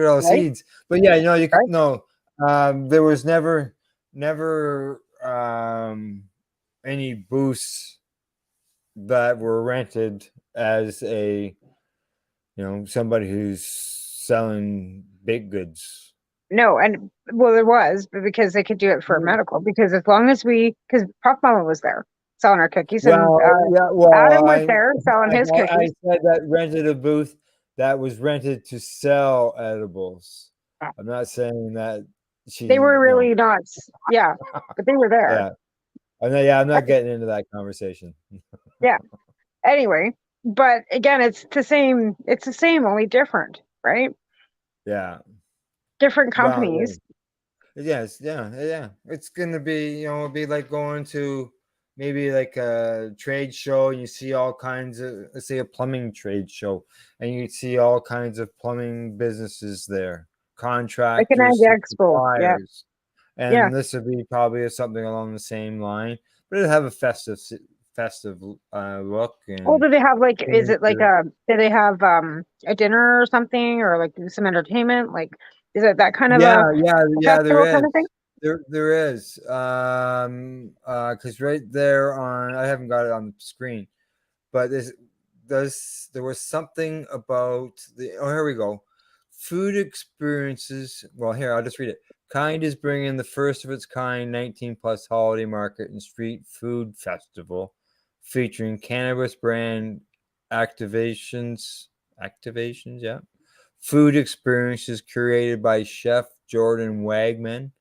all the seeds. But you could there was never any booths that were rented as a somebody who's selling baked goods. No, and there was, but because they could do it for medical, because as long as because Puff Mama was there selling her cookies, and Adam was there selling his cookies. I said that rented a booth that was rented to sell edibles. I'm not saying that they were really nuts. Yeah, but they were there. I'm not getting into that conversation. Yeah. Anyway, but again, it's the same, only different, right? Yeah. Different companies. Yes, yeah. It's gonna be, it'll be like going to maybe like a trade show, and you see all kinds of, let's say a plumbing trade show, and you see all kinds of plumbing businesses there, contractors, like an expo, and this would be probably something along the same line, but it'll have a festive look. And do they have is it like do they have a dinner or something, or like some entertainment? Like, is it that kind of there is kind of thing? There is because right there I haven't got it on the screen, but there was something about here we go, food experiences. Well, here I'll just read it. Kind is bringing the first of its kind 19 plus holiday market and street food festival featuring cannabis brand activations, food experiences curated by chef Jordan Wagman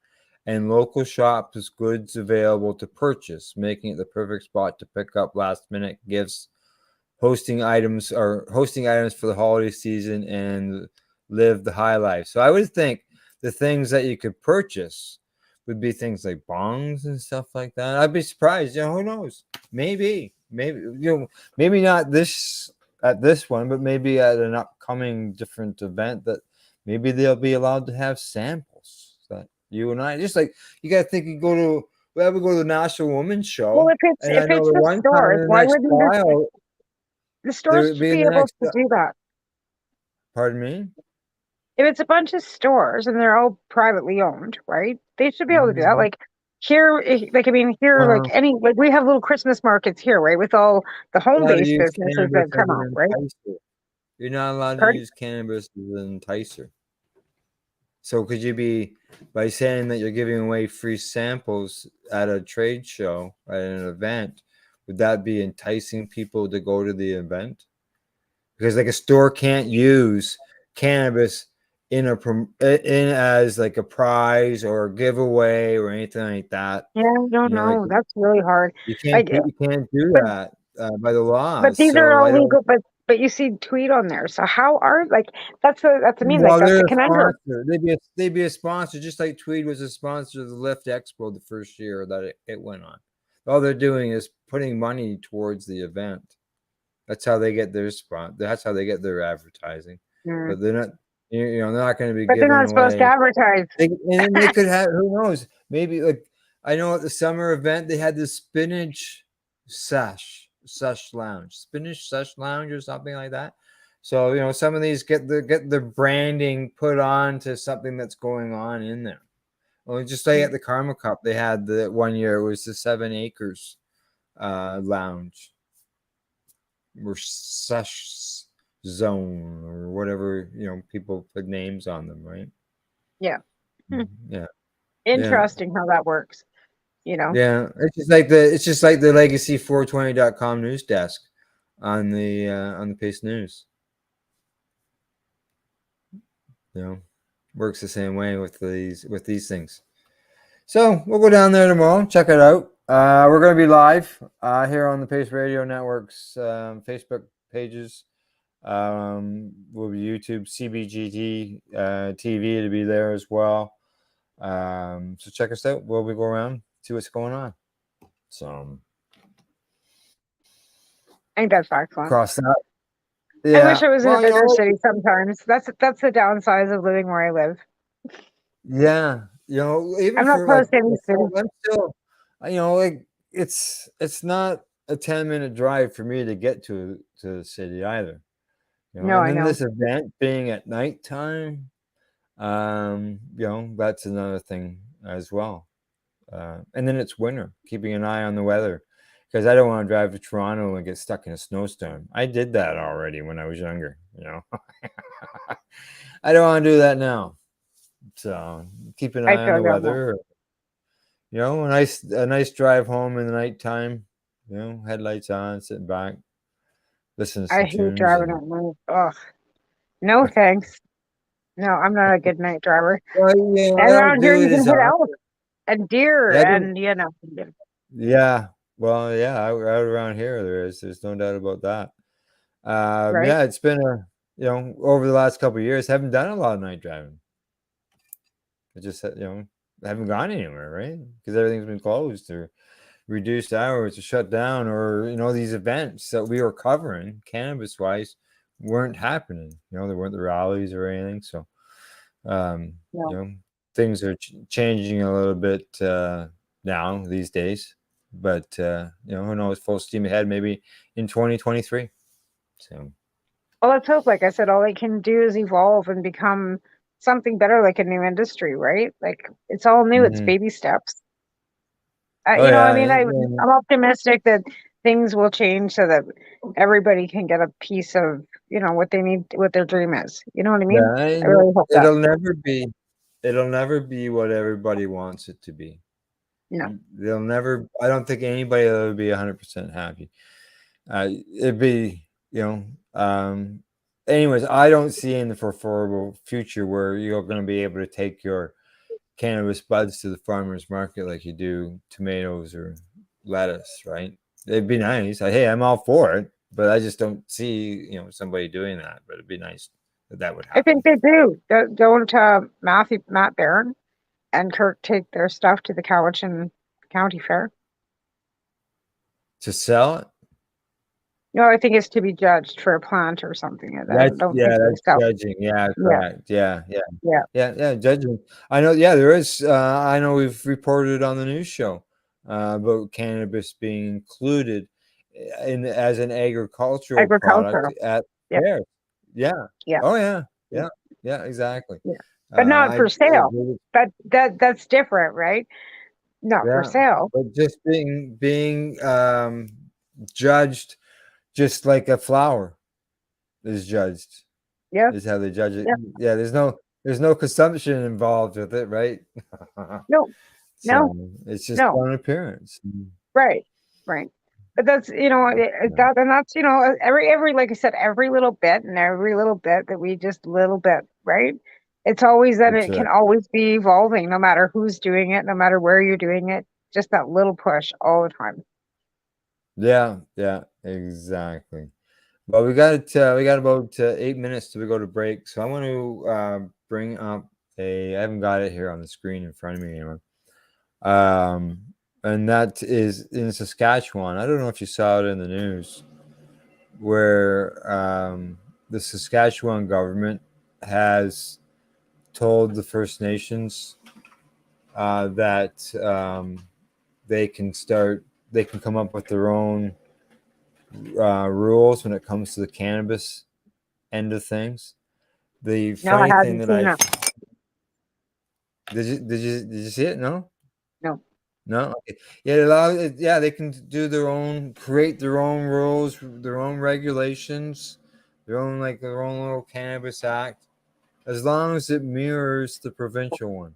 and local shops with goods available to purchase, making it the perfect spot to pick up last-minute gifts, hosting items for the holiday season, and live the high life. So I would think the things that you could purchase would be things like bongs and stuff like that. I'd be surprised. Who knows? Maybe, maybe not this at this one, but maybe at an upcoming different event that maybe they'll be allowed to have samples that you and I just like. You got to think. We go to the National Women's Show. Well, and if I know it's the the one time stores, in the why next wouldn't while, the stores should be able to do that? Pardon me? If it's a bunch of stores and they're all privately owned, right? They should be able to do that. Mhm. Like here, like we have little Christmas markets here, right? With all the Allowed to home-based use businesses cannabis that as come out, an right? enticer. You're not allowed to Pardon? use cannabis as an enticer. So could you be, by saying that you're giving away free samples at a trade show, at an event, would that be enticing people to go to the event? Because like a store can't use cannabis in as like a prize or a giveaway or anything like that. Yeah, I don't Like know. That's really hard. you Like, can't do but that by the but laws. these are So I all don't. legal. But you see tweet on there. So how are like that's I mean, like Well, that's they're a a conundrum. sponsor. They'd be a sponsor, just like Tweed was a sponsor of the Lift Expo the first year that it went on. All they're doing is putting money towards the event. That's how they get their That's how they get their advertising. Mm. But they're not, they're not going to be But they're giving not supposed to away. advertise. And then they could have, who knows? Maybe like I know at the summer event they had the spinach sesh lounge, or something like that. So some of these get the branding put on to something that's going on in there. Well, just like at the Karma Cup, they had the one year it was the 7 Acres lounge or sesh zone or whatever people put names on them, right? Yeah. Yeah. Interesting how that works. Yeah, it's just like the legacy420.com news desk on the Pace News. Works the same way with these things. So we'll go down there tomorrow, check it out. We're going to be live here on the Pace Radio Network's Facebook pages. We'll be YouTube, CBGT TV to be there as well. So check us out. We'll go around, see what's going on. So I think that's excellent. Cross that. Yeah. I wish I was in a bigger city sometimes. That's the downside of living where I live. Yeah. Even I'm not for close like, to any city. I'm still, like it's not a 10-minute drive for me to get to the city either. No, and I then know. this event being at nighttime, that's another thing as well. And then it's winter, keeping an eye on the weather. Because I don't want to drive to Toronto and get stuck in a snowstorm. I did that already when I was younger, I don't want to do that now. So keep an eye on the weather. A nice drive home in the nighttime, headlights on, sitting back, listening to some I hate tunes. driving at night. Ugh. No thanks. No, I'm not a good night driver. Well, and around here you can hit elk and deer and Yeah. Well, yeah, out around here there's no doubt about that. Right? Yeah, it's been over the last couple of years, haven't done a lot of night driving. I just haven't gone anywhere, right? Because everything's been closed or reduced hours or shut down, or these events that we were covering cannabis wise weren't happening. There weren't the rallies or anything. So things are changing a little bit now these days. But who knows? Full steam ahead, maybe in 2023. So, well, let's hope. Like I said, all they can do is evolve and become something better, like a new industry, right? Like it's all new. It's baby steps. I'm optimistic that things will change so that everybody can get a piece of what they need, what their dream is. You know what I mean? Yeah, I really hope that. It'll never be what everybody wants it to be. No. They'll never. I don't think anybody will ever be 100% happy. It'd be, anyways, I don't see in the foreseeable future where you're going to be able to take your cannabis buds to the farmer's market like you do tomatoes or lettuce, right? It'd be nice. Hey, I'm all for it, but I just don't see, somebody doing that. But it'd be nice that would I happen. think they do. Don't Matt Barron and Kirk take their stuff to the Cowichan County Fair? To sell it? No, I think it's to be judged for a plant or something. I That's don't think they sell. judging. Yeah, Yeah, correct. Yeah, yeah. judging. I know. Yeah, there is. I know we've reported on the news show about cannabis being included as an agricultural product Agricultural. at Yeah, fairs. Yeah. yeah, Oh yeah. Yeah. Exactly. yeah. But not for sale. Really, That's different, right? Not for yeah, sale. but just being judged just like a flower is judged. Yeah, Is how they judge it. yeah. Yeah, there's no consumption involved with it, right? No, no, So it's just no. on appearance. Right, right. But that's that, and that's every like I said, every little bit and every little bit that we just little bit, right? It's always that That's it can right. always be evolving, no matter who's doing it, no matter where you're doing it. Just that little push all the time. Yeah, exactly. Well, we got about 8 minutes till we go to break. So I want to bring up I haven't got it here on the screen in front of me anymore. And that is in Saskatchewan. I don't know if you saw it in the news, where the Saskatchewan government has told the First Nations that they can come up with their own rules when it comes to the cannabis end of things. The No, I funny thing haven't that seen it. did you see it? No. No. Okay. Yeah, they can create their own rules, their own regulations, their own little cannabis act, as long as it mirrors the provincial one.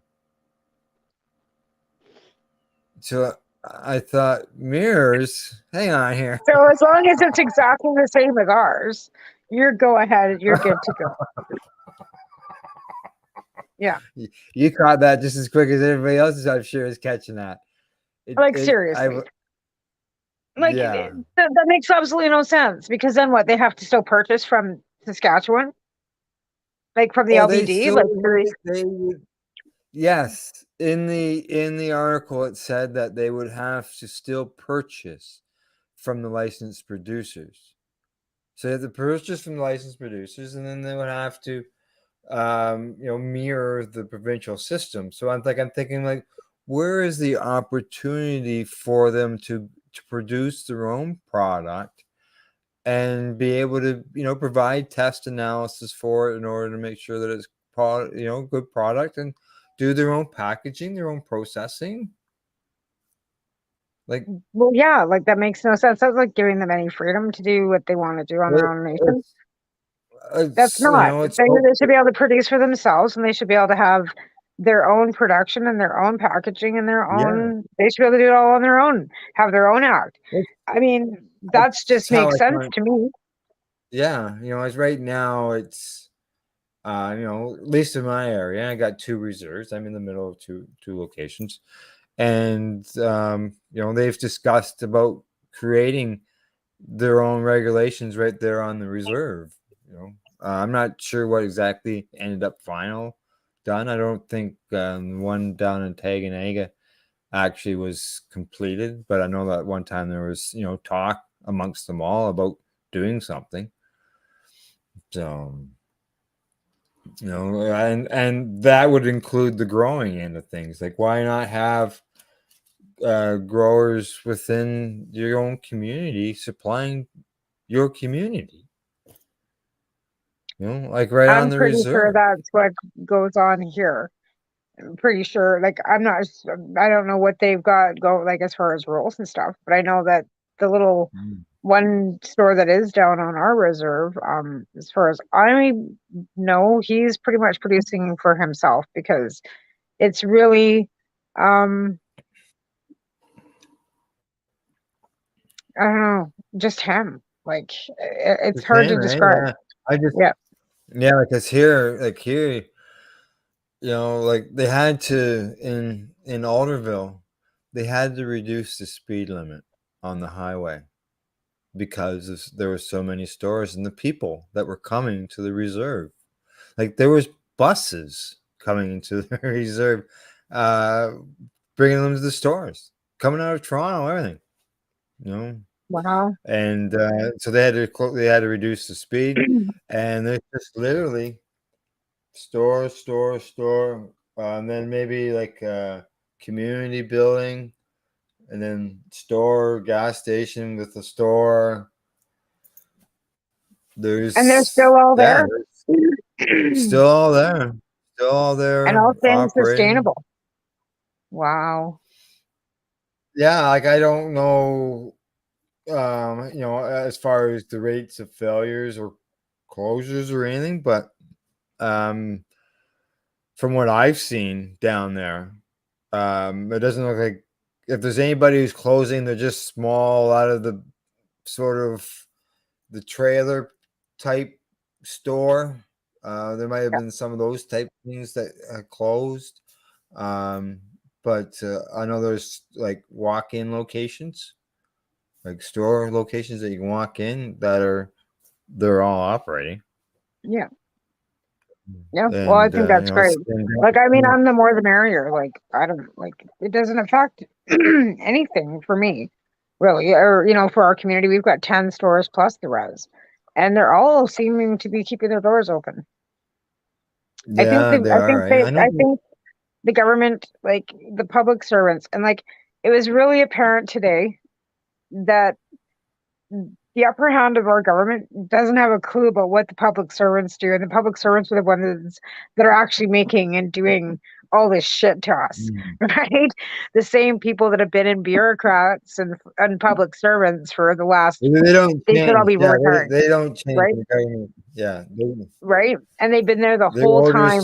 So I thought, mirrors. Hang on here. So as long as it's exactly the same as ours, you're good to go. Yeah. You caught that just as quick as everybody else, I'm sure, is catching that. Seriously. Yeah. That makes absolutely no sense, because then what, they have to still purchase from Saskatchewan, like from the LBD, they would. Yes, in the article it said that they would have to still purchase from the licensed producers. So they have to purchase from the licensed producers, and then they would have to mirror the provincial system. So I'm thinking, where is the opportunity for them to produce their own product and be able to provide test analysis for it in order to make sure that it's good product, and do their own packaging, their own processing? well, yeah, that makes no sense. That's like giving them any freedom to do what they want to do on their own nation. That's not. They should be able to produce for themselves, and they should be able to have their own production and their own packaging and their own. They should be able to do it all on their own. Have their own act. I mean, that's just makes sense to me. Yeah, as right now it's at least in my area, I got 2 reserves. I'm in the middle of two locations, and they've discussed about creating their own regulations right there on the reserve. I'm not sure what exactly ended up done. I don't think one down in Taganaga actually was completed, but I know that one time there was talk amongst them all about doing something. So and that would include the growing end of things. Why not have growers within your own community supplying your community? Right on the reserve. I'm pretty sure that's what goes on here. I'm pretty sure. I don't know what they've got as far as rules and stuff, but I know that the little one store that is down on our reserve, as far as I know, he's pretty much producing for himself, because it's really, I don't know, just him. It's hard to describe. Yeah. Because here, like they had to in Alderville, they had to reduce the speed limit on the highway because there were so many stores and the people that were coming to the reserve. Like there was buses coming into the reserve, uh, bringing them to the stores, coming out of Toronto, everything, you know. Wow. And so they had to reduce the speed, and they just literally store, and then maybe like a community building, and then store, gas station with the store. And they're still all there. Still all there. Still all there. And all staying operating. sustainable. Wow. Yeah, like I don't know, as far as the rates of failures or closures or anything, but from what I've seen down there, it doesn't look like if there's anybody who's closing, they're just small out of the sort of the trailer type store. There might have been some of those type things that closed. But I know there's like walk-in locations, like store locations that you can walk in they're all operating. Yeah. Yeah. And, Well, I think that's great. Like, I mean, I'm the more the merrier. Like, I don't like it doesn't affect anything for me, really. Or, for our community, we've got 10 stores plus the res, and they're all seeming to be keeping their doors open. Yeah, I think the government, like the public servants, and like it was really apparent today that the upper hand of our government doesn't have a clue about what the public servants do, and the public servants are the ones that are actually making and doing all this shit to us, right? The same people that have been in bureaucrats and public servants for the last they could all be returned. They don't change right? the government. Yeah. Right. And they've been there the whole time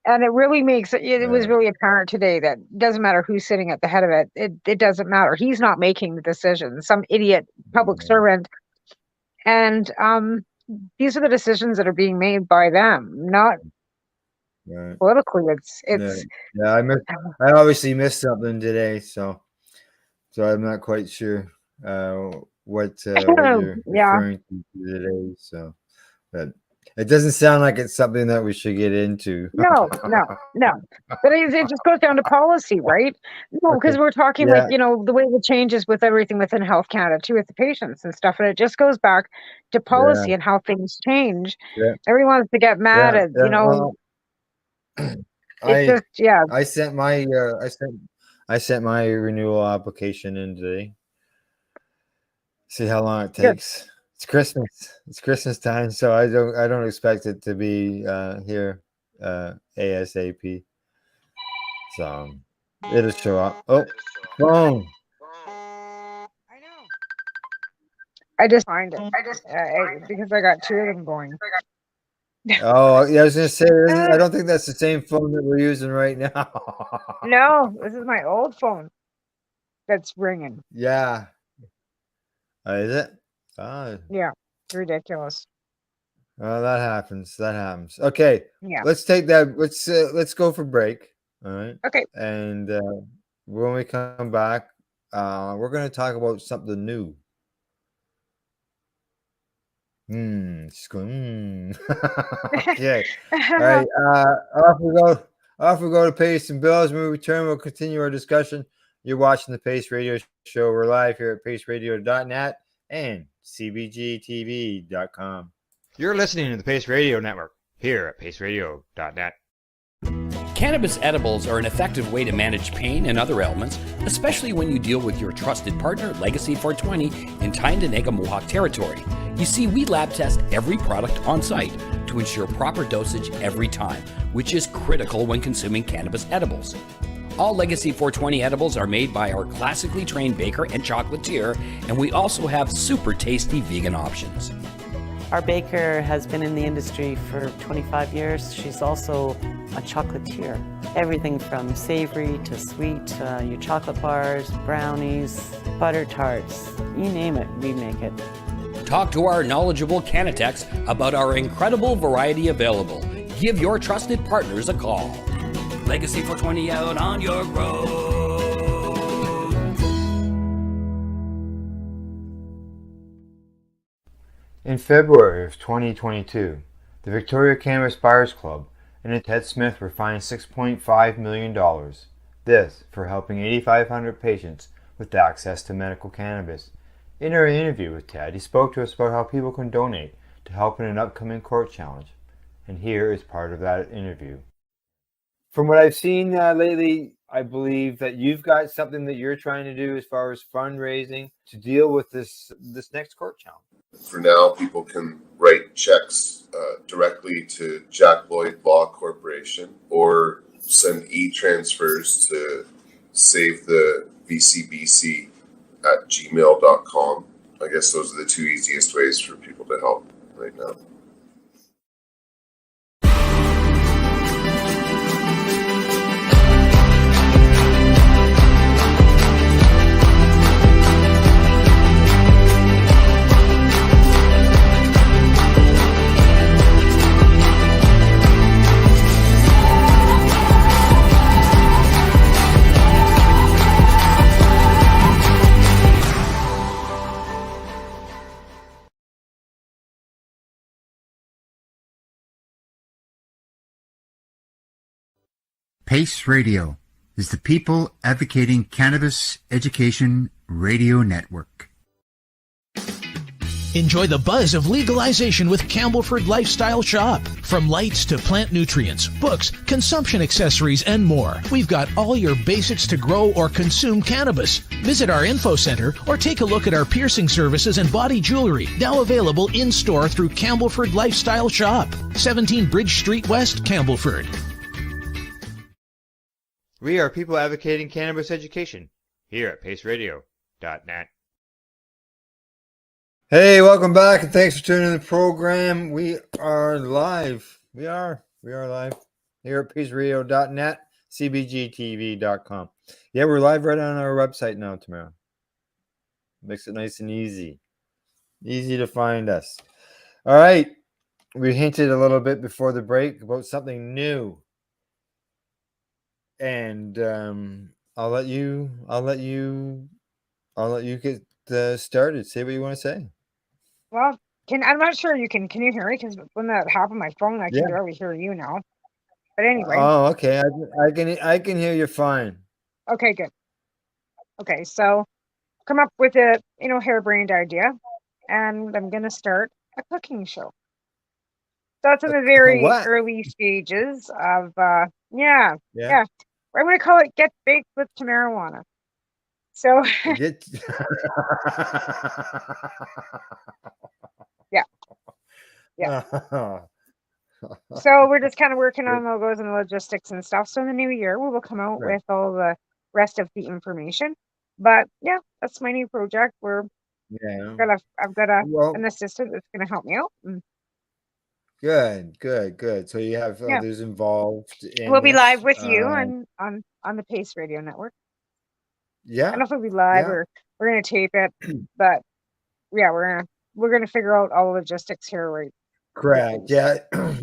and it really makes it was really apparent today that it doesn't matter who's sitting at the head of it. It doesn't matter. He's not making the decisions. Some idiot public servant. And these are the decisions that are being made by them, not politically. It's I obviously missed something today, so I'm not quite sure what you're referring to today. So, but it doesn't sound like it's something that we should get into. No. But it just goes down to policy, right? No, because we're talking like, the way the changes with everything within Health Canada too, with the patients and stuff. And it just goes back to policy and how things change. Yeah. Everyone wants to get mad at, Well, I sent my renewal application in today. See how long it takes. Good. It's Christmas time, so I don't expect it to be here ASAP. So it'll show up. Oh, phone. I know. I just find it. Because I got two of them going. Oh, yeah, I was gonna say I don't think that's the same phone that we're using right now. No, this is my old phone that's ringing. Yeah. Is it? Yeah, it's ridiculous. Oh, that happens. Okay. Yeah. Let's take that. Let's go for break. All right. Okay. And when we come back, we're going to talk about something new. Okay. All right. Off we go to pay some bills. When we return, we'll continue our discussion. You're watching the Pace Radio Show. We're live here at paceradio.net and cbgtv.com. You're listening to the Pace Radio Network here at paceradio.net. Cannabis edibles are an effective way to manage pain and other ailments, especially when you deal with your trusted partner, Legacy 420, in Tyendinaga Mohawk territory. You see, we lab test every product on site to ensure proper dosage every time, which is critical when consuming cannabis edibles. All Legacy 420 edibles are made by our classically trained baker and chocolatier, and we also have super tasty vegan options. Our baker has been in the industry for 25 years. She's also a chocolatier. Everything from savory to sweet, your chocolate bars, brownies, butter tarts, you name it, we make it. Talk to our knowledgeable Cannatex about our incredible variety available. give your trusted partners a call. Legacy 420 out on your road. In February of 2022, the Victoria Cannabis Buyers Club and Ted Smith were fined $6.5 million. This for helping 8,500 patients with access to medical cannabis. In our interview with Ted, he spoke to us about how people can donate to help in an upcoming court challenge. And here is part of that interview. From what I've seen lately, I believe that you've got something that you're trying to do as far as fundraising to deal with this next court challenge. For now, people can write checks directly to Jack Lloyd Law Corporation or send e-transfers to save the VCBC at gmail.com. I guess those are the two easiest ways for people to help right now. PACE Radio is the People Advocating Cannabis Education Radio Network. Enjoy the buzz of legalization with Campbellford Lifestyle Shop. From lights to plant nutrients, books, consumption accessories, and more, we've got all your basics to grow or consume cannabis. Visit our info center or take a look at our piercing services and body jewelry, now available in-store through Campbellford Lifestyle Shop, 17 Bridge Street West, Campbellford. We are People Advocating Cannabis Education here at paceradio.net. Hey, welcome back, and thanks for tuning in the program. We are live. We are live here at paceradio.net, cbgtv.com. Yeah, we're live right on our website now, Tamara. Makes it nice and easy to find us. All right, we hinted a little bit before the break about something new. And I'll let you get started. Say what you want to say. Well, I'm not sure you can you hear me? Because when that happened, my phone, I can barely hear you now. But anyway. Oh, okay. I can hear you fine. Okay, good. Okay, so come up with a harebrained idea, and I'm gonna start a cooking show. So it's in the very early stages of yeah. I'm gonna call it Get Baked with Marijuana. So yeah. So we're just kind of working on logos and logistics and stuff. So in the new year, we will come out with all the rest of the information. But yeah, that's my new project. I've got an assistant that's gonna help me out. Good. So you have others involved. We'll be live with you on the Pace Radio Network. Yeah. I don't know if we'll be live or we're gonna tape it, but yeah, we're gonna figure out all the logistics here, right? Correct. Yeah.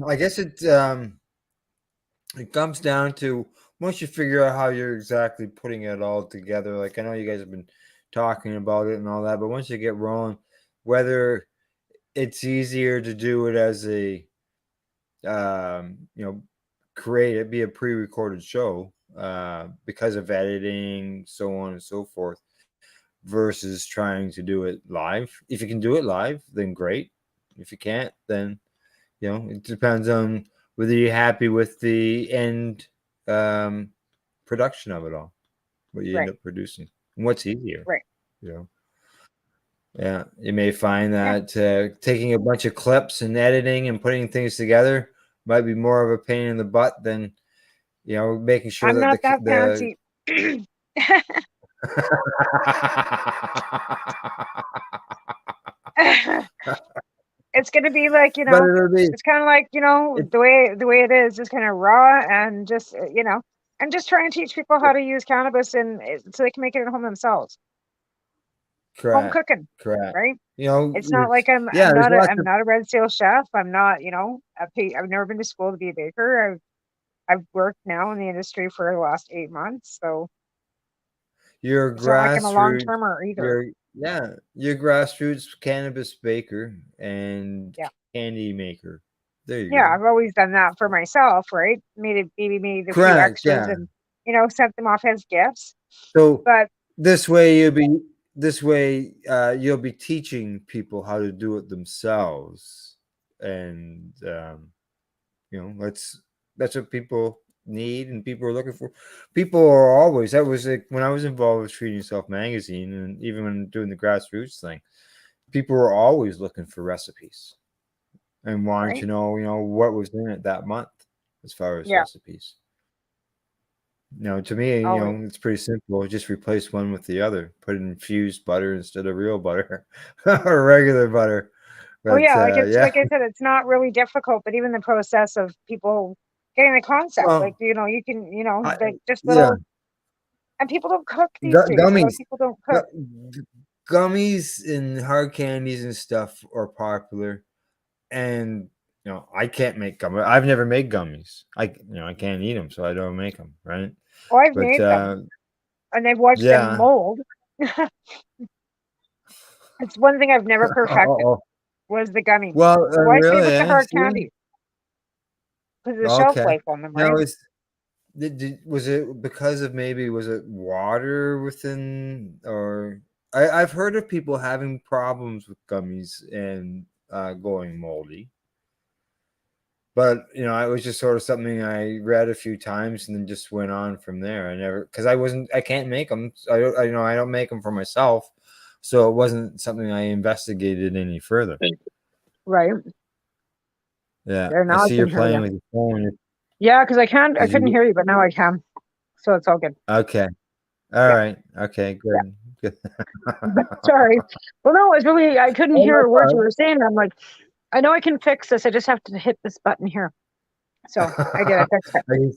I guess it comes down to once you figure out how you're exactly putting it all together. Like I know you guys have been talking about it and all that, but once you get rolling, whether it's easier to do it as a create it, be a pre-recorded show because of editing, so on and so forth, versus trying to do it live. If you can do it live, then great. If you can't, then it depends on whether you're happy with the end production of it all, what you end up producing, and what's easier. Right. Yeah, you may find that taking a bunch of clips and editing and putting things together might be more of a pain in the butt than making sure I'm not that fancy. It's gonna be like it's kind of like the way it is, just kind of raw and just and just trying to teach people how to use cannabis and so they can make it at home themselves. Correct. Home cooking. Correct. Right. It's not like yeah, there's lots I'm of not a red seal chef. I'm not, I've never been to school to be a baker. I've worked now in the industry for the last 8 months, so your it's not like I'm a long grassroots, termer either. your grassroots cannabis baker and Yeah. candy maker. There you Yeah, go. I've always done that for myself, right? Maybe made a few Correct. extras Yeah. and, sent them off as gifts. So But this way you'll be teaching people how to do it themselves, and that's what people need and people are looking for. People are always, that was like when I was involved with Treating Yourself magazine, and even when doing the grassroots thing, people were always looking for recipes and wanted right? to know what was in it that month as far as Yeah, recipes. To me, always. it's pretty simple. Just replace one with the other. Put in infused butter instead of real butter or regular butter. Oh But yeah, it's yeah, like I said, it's not really difficult, but even the process of people getting the concept, like well, you can, I, like just yeah, little, and people don't cook these days. A lot of gummies, people don't cook. Gu- gummies and hard candies and stuff are popular. And I can't make gummies. I've never made gummies. I can't eat them, so I don't make them. Right? Oh, I've But made them and I've watched them yeah. mold. It's one thing I've never perfected Oh, was the gummies. well, Why I say really? with the hard See? candy? Because of the shelf Okay. life on them, Now, right? was it because of was it water within, or I've heard of people having problems with gummies and going moldy, but it was just sort of something I read a few times and then just went on from there. I never, because I can't make them. I don't make them for myself, so it wasn't something I investigated any further. Right. Yeah, There, I now I see can you're hear you. playing with your phone. Yeah, because I Did couldn't you? hear you, but now I can. So it's all good. Okay. All Yeah. right. Okay. Yeah. Good. Good. Sorry. Well, no, it's really, I couldn't Oh, hear no a word you problem. were saying. I'm like, I know I can fix this. I just have to hit this button here. So I did. I fixed it. I can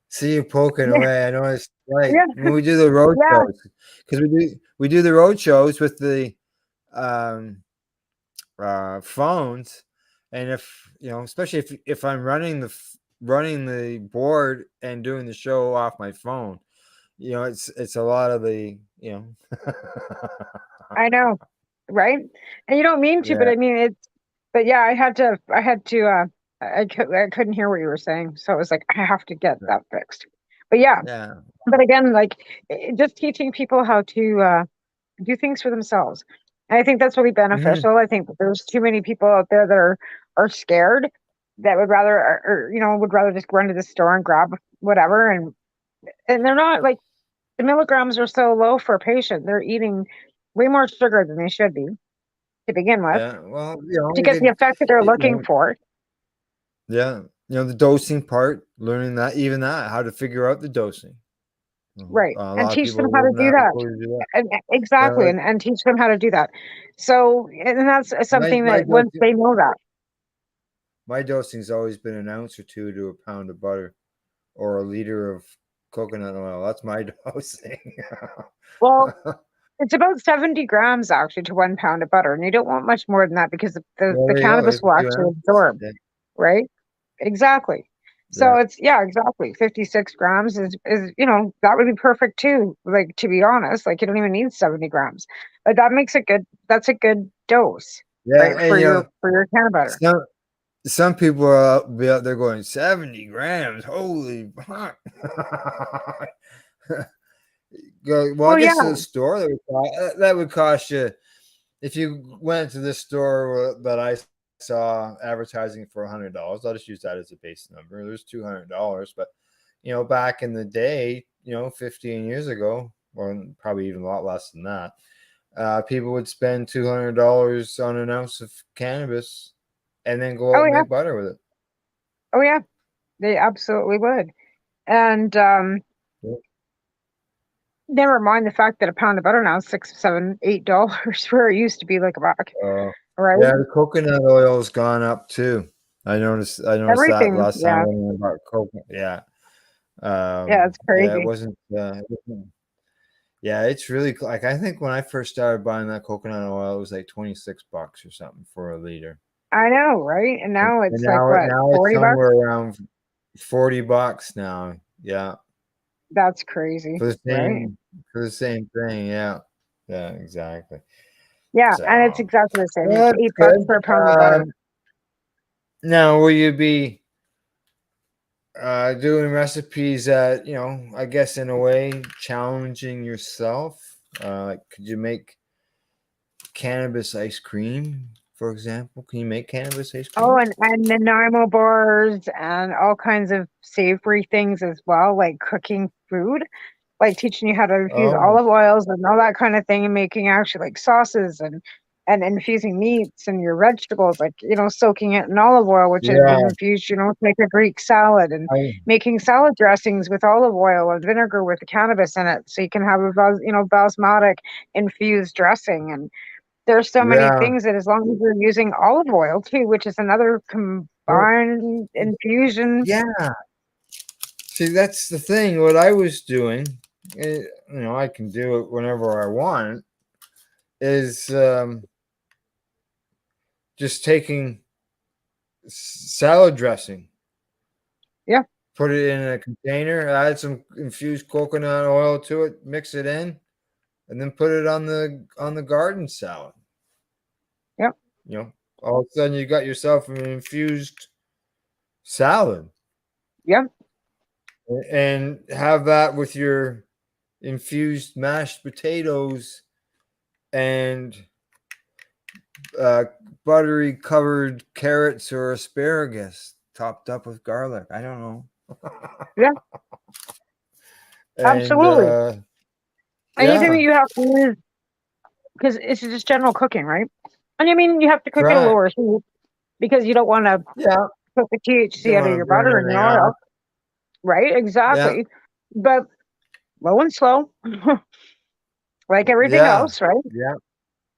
see you poking Yeah. away. I know it's like Yeah. when we do the road Yeah. shows, because we do the road shows with the um phones, and if especially if I'm running the board and doing the show off my phone, it's a lot of the I know. Right. And you don't mean to, but yeah, I mean, but yeah, I couldn't hear what you were saying. So it was like, I have to get that fixed. But yeah, yeah. but again, like just teaching people how to do things for themselves. And I think that's really Mhm. beneficial. I think there's too many people out there that are scared that would rather or would rather just run to the store and grab whatever and they're not like the milligrams are so low for a patient. They're eating way more sugar than they should be to begin with Yeah, well, to get the effect that they're looking for. yeah, the dosing part, learning that, even that, how to figure out the dosing. Right. A And lot of teach them people how to wouldn't do have a that. clue to do that. And Yeah, exactly. like And teach them how to do that. So, and that's my something my that once dosing they know that, my dosing's always been an ounce or two to a pound of butter or a liter of coconut oil. That's my dosing. well, it's about 70 grams actually to 1 pound of butter. And you don't want much more than that because Well, the there you go. cannabis There's will two actually ounces. absorb, Yeah, right? Exactly. yeah. So yeah, exactly. 56 grams is, that would be perfect too. Like, to be honest, like you don't even need 70 grams, but that's a good dose, Yeah, right? and For your can butter. some people are be out there going 70 grams. Holy fuck. Well, I Well, yeah. guess to the store that would cost you, if you went to this store that I saw advertising for $100. I'll just use that as a base number. There's $200, but back in the day, 15 years ago, or probably even a lot less than that, people would spend $200 on an ounce of cannabis and then go out Oh, and yeah. make butter with it. Oh, yeah. They absolutely would. And Yep. never mind the fact that a pound of butter now is $6, $7, $8, where it used to be like a buck, Uh, right? yeah, the coconut oil's gone up too. I noticed that Everything. last time Yeah. when we bought coconut. Yeah. Yeah, it's Yeah, it crazy. wasn't Yeah, it's really like I think when I first started buying that coconut oil, it was like $26 or something for a liter. I know, right? And now And it's like what, now it's 40 bucks? somewhere around $40 now. Yeah. That's crazy, right? For the same thing. Yeah. Yeah, exactly. Yeah, and it's So exactly the same. It's that's $8 good. for a pound of butter. Now will you be doing recipes that, I guess in a way challenging yourself? Like could you make cannabis ice cream, for example? Can you make cannabis ice Oh, cream? and Nanaimo bars and all kinds of savory things as well, like cooking food, like teaching you how to infuse Oh, olive oils and all that kind of thing, and making actually like sauces and infusing meats and your vegetables, like soaking it in olive oil, which is yeah. infused, to make a Greek salad, and I, making salad dressings with olive oil and vinegar with the cannabis in it, so you can have a basmati infused dressing. And there's so many yeah. things that, as long as you're using olive oil too, which is another Well, combined infusion. yeah. See, that's the thing. What I was doing, I can do it whenever I want, is just taking salad dressing, Yeah, put it in a container, add some infused coconut oil to it, mix it in, and then put it on the garden salad. yeah, All of a sudden you got yourself an infused salad, yeah, and have that with your infused mashed potatoes and uh, buttery covered carrots or asparagus topped up with garlic. I don't know. yeah, And absolutely. Anything that yeah, you have to use, because it's just general cooking, right? And I mean, you have to cook it a right. lower heat because you don't want to Yeah, put the THC don't out of want to your burn butter and your anything off. oil, right? Yeah, Exactly. But low and slow, like everything yeah, else, right? yeah,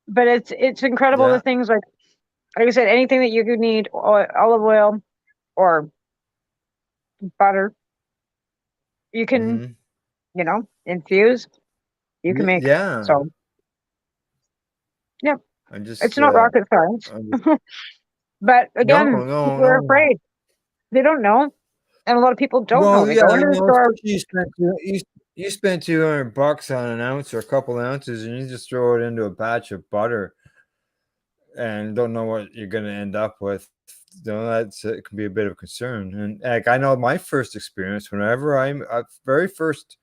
But it's incredible, the yeah. things like I said, anything that you could need, olive oil or butter, you can, Hmm. infuse, you can make. Yeah. So, yeah, I'm it's just, not rocket science. I'm just But no, again, no, people are no. afraid. They don't know. And a lot of people don't know. Well, They yeah, go into the store. especially you spend $200 on an ounce or a couple ounces, and you just throw it into a batch of butter and don't know what you're going to end up with. That's it can be a bit of a concern. And like I know my first experience, whenever very first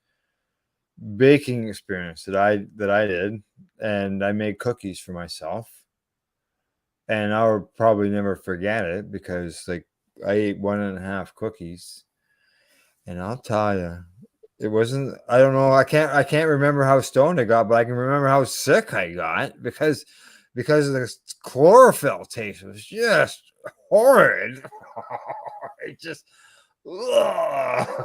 baking experience that I did, and I made cookies for myself, and I'll probably never forget it because like I ate 1.5 cookies, and I'll tell you, it wasn't. I don't know. I can't remember how stoned I got, but I can remember how sick I got because of the chlorophyll taste. It was just horrid. It just. Ugh.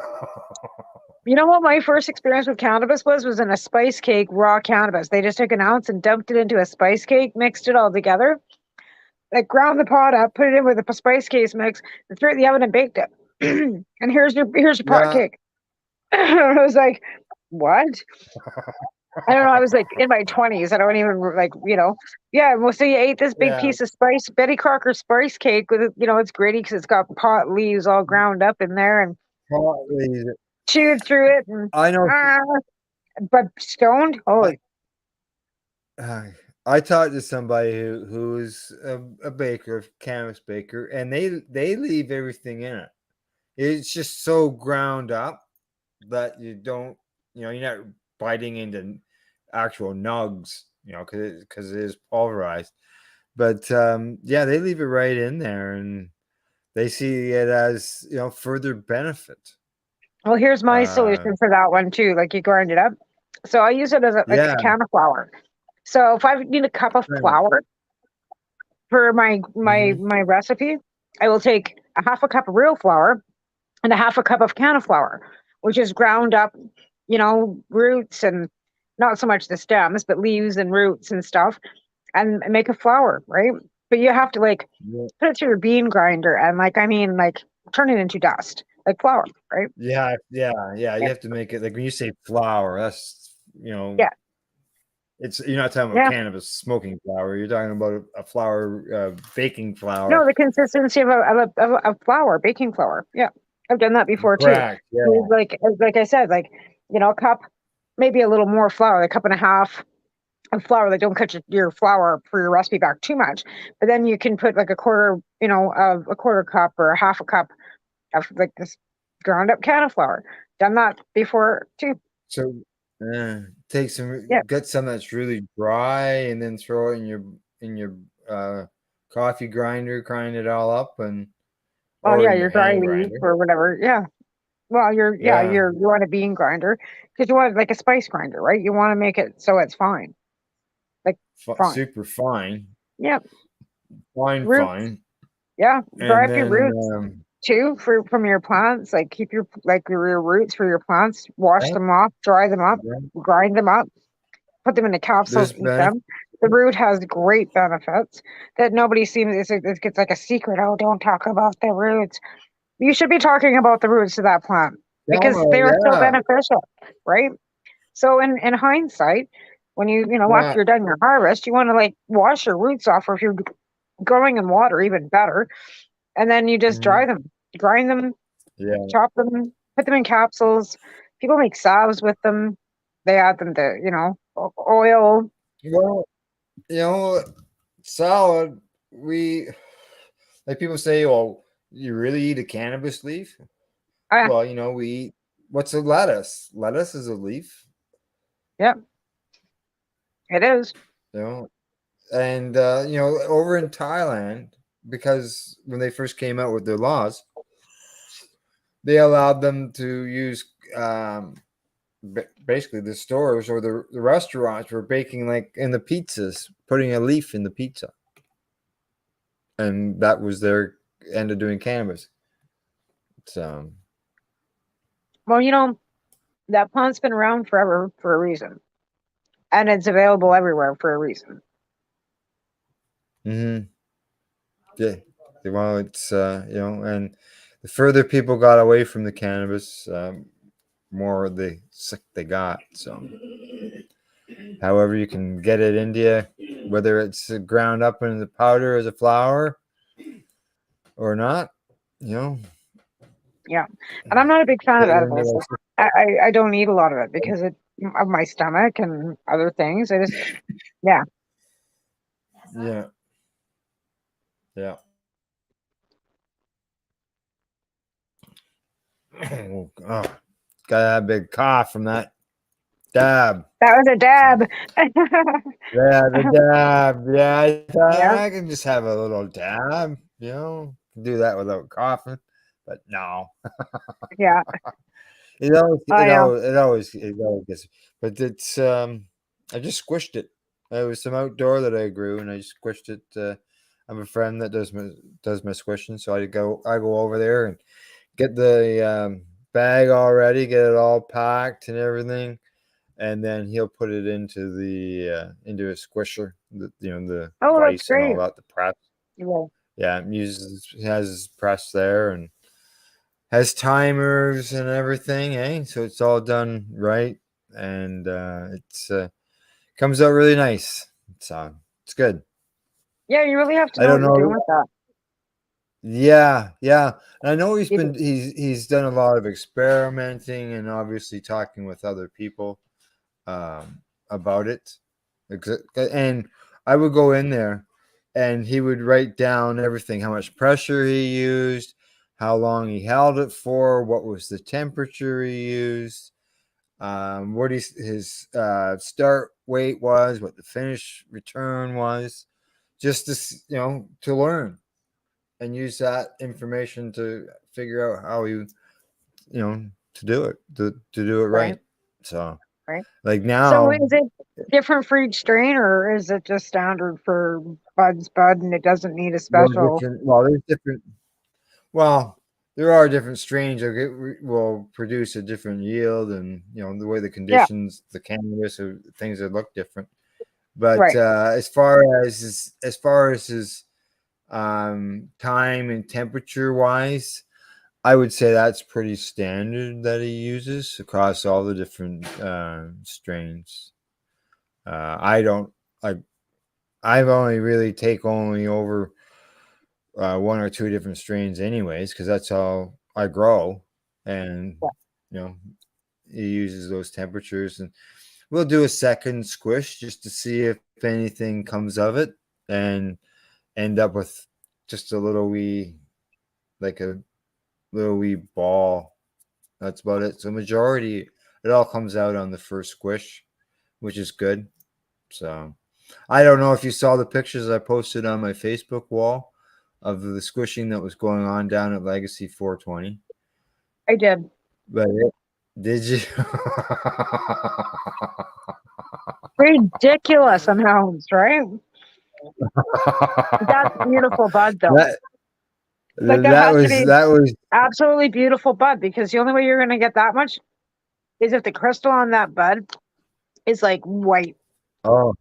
You know what my first experience with cannabis was in a spice cake, raw cannabis. They just took an ounce and dumped it into a spice cake, mixed it all together, like ground the pot up, put it in with a spice cake mix, and threw it in the oven and baked it. And here's your pot Yeah, cake. I was like, what? I don't know. I was like in my 20s. I don't even like, yeah. Well, so you ate this big yeah. piece of Betty Crocker spice cake with, it's gritty because it's got pot leaves all ground up in there, and Probably. chewed through it, and I know. ah, but stoned. I Holy, I I talked to somebody who is a baker, cannabis baker, and they leave everything in it. It's just so ground up that you don't, you're not biting into actual nugs, because it is pulverized. But yeah, they leave it right in there, and they see it as further benefit. well, here's my Uh, solution for that one too. Like, you grind it up. So I use it as like a yeah, can of flour. So if I need a cup of right. flour for my my Hmm. my recipe, I will take a half a cup of real flour and a half a cup of can of flour, which is ground up, roots and not so much the stems, but leaves and roots and stuff, and make a flour, right? But you have to like Yeah, put it through your bean grinder and like turn it into dust, like flour, right? yeah, yeah, yeah. You Yeah. have to make it like when you say flour. Yeah. You're not talking about Yeah. cannabis smoking flower. You're talking about a flour, baking flour. No, the consistency of a flour, baking flour. Yeah, I've done that before too. Correct. Yeah. Like I said, a cup, maybe a little more flour, a cup and a half of flour. Like, don't cut your flour for your recipe back too much, but then you can put like a quarter, of a quarter cup or a half a cup of like this ground up can of flour. Done that before too. So take some, Yeah. get some that's really dry, and then throw it in your coffee grinder, grind it all up, Well, or yeah, in your your dry hand leaf grinder. or whatever. Yeah. Well, Yeah, you want a bean grinder because you want like a spice grinder, right? You want to make it so it's fine, like fine. super fine, Yep. Roots. fine, Yeah. Dry and up your then roots too from your plants. Like keep your roots for your plants. Wash yeah, them off, dry them up, yeah. grind them up, put them into capsules, There's eat benefit. them. The root has great benefits that nobody seems. It gets like a secret. Oh, don't talk about the roots. You should be talking about the roots of that plant because Oh they are so yeah, beneficial, right? So in hindsight, when after yeah. you're done your harvest, you want to like wash your roots off, or if you're growing in water, even better. And then you just dry Mhm. them, grind them, Yeah. chop them, put them in capsules. People make salves with them. They add them to, oil. Well, you know, salad. We like people say, "Oh, you really eat a cannabis leaf?" Ah, Well, we eat. What's a lettuce? Lettuce is a leaf. yeah, it is. You know, and over in Thailand, because when they first came out with their laws, they allowed them to use basically the stores or the restaurants were baking like in the pizzas, putting a leaf in the pizza, and that was their end of doing cannabis. So Well, that plant's been around forever for a reason, and it's available everywhere for a reason. yeah, well, it's and the further people got away from the cannabis, more the sick they got. So however you can get it into you, whether it's ground up in the powder as a flour or not, you know, Yeah, and I'm not a big fan of get it into edibles. I don't eat a lot of it because of my stomach and other things. Yeah. yeah, yeah. Oh, got that big cough from that dab. That was a So, dab. yeah, the dab. Yeah, I thought Yeah, I can just have a little dab. Do that without coughing, but no. yeah. It always, I it always, it always gets. But it's I just squished it. It was some outdoor that I grew, and I just squished it. I have a friend that does my squishing, so I go over there and get the bag all ready, get it all packed and everything, and then he'll put it into a squisher, the Oh, that's vice and all great. that, the press. Yeah, Yeah, he has his press there and has timers and everything, so it's all done right, and it's comes out really nice. So it's good. yeah. You really have to I know don't what you're doing know. with that. Yeah, yeah. And I know You do. he's done a lot of experimenting and obviously talking with other people about it. And I would go in there and he would write down everything, how much pressure he used, how long he held it for, what was the temperature he used, what his start weight was, what the finish return was, just to learn and use that information to figure out how to do it to do it Right, right. So right. like So now, is it different for each strain, or is it just standard for bud, and it doesn't need a special? there's different. Well, there are different strains that will produce a different yield, and the way the Yeah, conditions, the cannabis, or things that look different. But right. as far as his time and temperature wise, I would say that's pretty standard that he uses across all the different strains. I don't like. I've only really take only over one or two different strains, anyways, because that's all I grow, and you know he uses those temperatures, and we'll do a second squish just to see if anything comes of it, and end up with just a little wee, like a little wee ball. That's about it. So majority, it all comes out on the first squish, which is good. So I don't know if you saw the pictures I posted on my Facebook wall of the squishing that was going on down at Legacy 420. I did. But did you? Ridiculous amounts, right? That's beautiful bud, though. Like that has to be that was absolutely beautiful bud, because the only way you're going to get that much is if the crystal on that bud is like white. oh,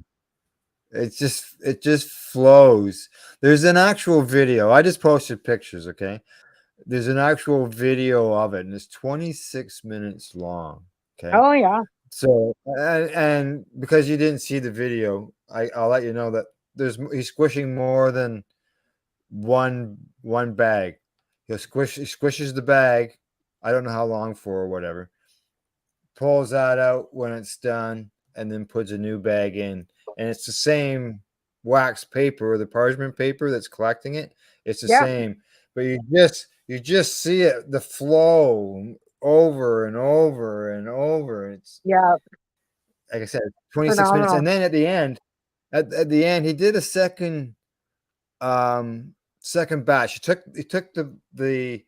it just flows. There's an actual video. I just posted pictures, okay? There's an actual video of it, and it's 26 minutes long. Okay. Oh yeah. So and because you didn't see the video, I'll let you know that he's squishing more than one bag. He squishes the bag. I don't know how long for or whatever. Pulls that out when it's done, and then puts a new bag in. And it's the same wax paper or the parchment paper that's collecting it. It's the same, but you just see it, the flow over and over and over. It's like I said, 26 minutes. Phenomenal. And then at the end, at the end, he did a second batch. He took the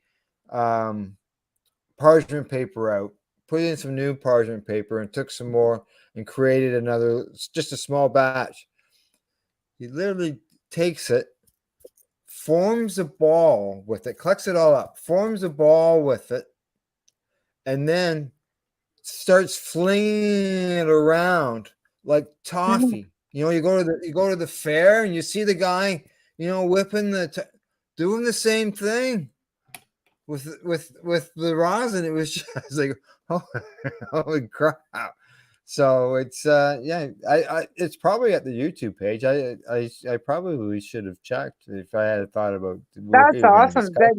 parchment paper out, put in some new parchment paper, and took some more and created another, just a small batch. He literally takes it, forms a ball with it, collects it all up, forms a ball with it, and then starts flinging it around like toffee. You know, you go to the fair and you see the guy, whipping doing the same thing with the rosin. It was just like, holy crap. So it's it's probably at the YouTube page. I probably should have checked if I had thought about. That's awesome that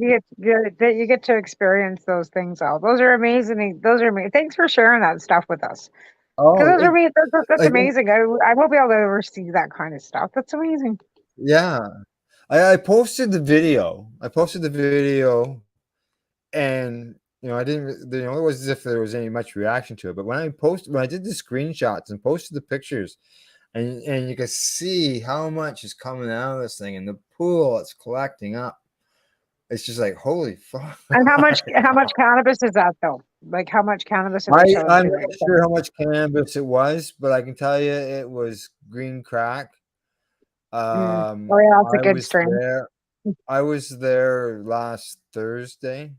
you get to experience those things. All those are amazing. Those are amazing. Thanks for sharing that stuff with us. Because that's amazing. I hope I'll ever see that kind of stuff. That's amazing. Yeah, I posted the video. And I didn't. It was as if there was any much reaction to it. But when I did the screenshots and posted the pictures, and you can see how much is coming out of this thing and the pool it's collecting up. It's just like, holy fuck. And how much cannabis is that though? Like how much cannabis? I'm not sure how much cannabis it was, but I can tell you it was green crack. Oh yeah, that's a good strain. I was there last Thursday,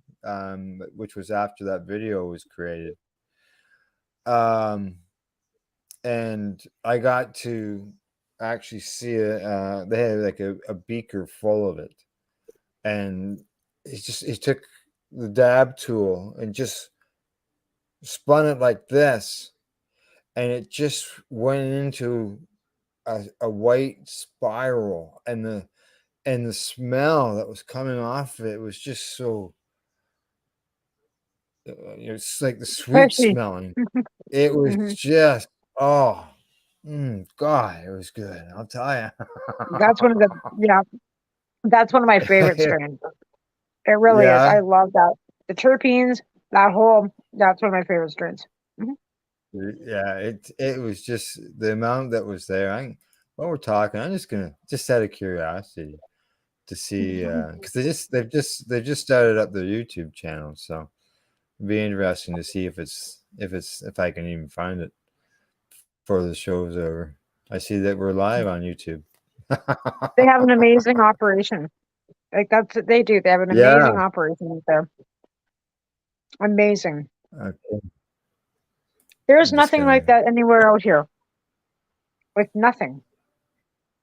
which was after that video was created. And I got to actually see it. They had like a beaker full of it, and he took the dab tool and just spun it like this, and it just went into a white spiral, and the smell that was coming off of it was just so it's like the sweet smelling. It was just God, it was good, I'll tell you. That's one of my favorite strains. It really is. I love that. The terpenes, that's one of my favorite strains. Yeah, it was just the amount that was there. While we're talking, I'm just out of curiosity to see, because they've just started up their YouTube channel, so it'd be interesting to see if I can even find it before the show's over. I see that we're live on YouTube. They have an amazing operation. Like that's what they do. They have an amazing operation out there. Amazing. Okay. There's nothing like that anywhere out here. Like nothing.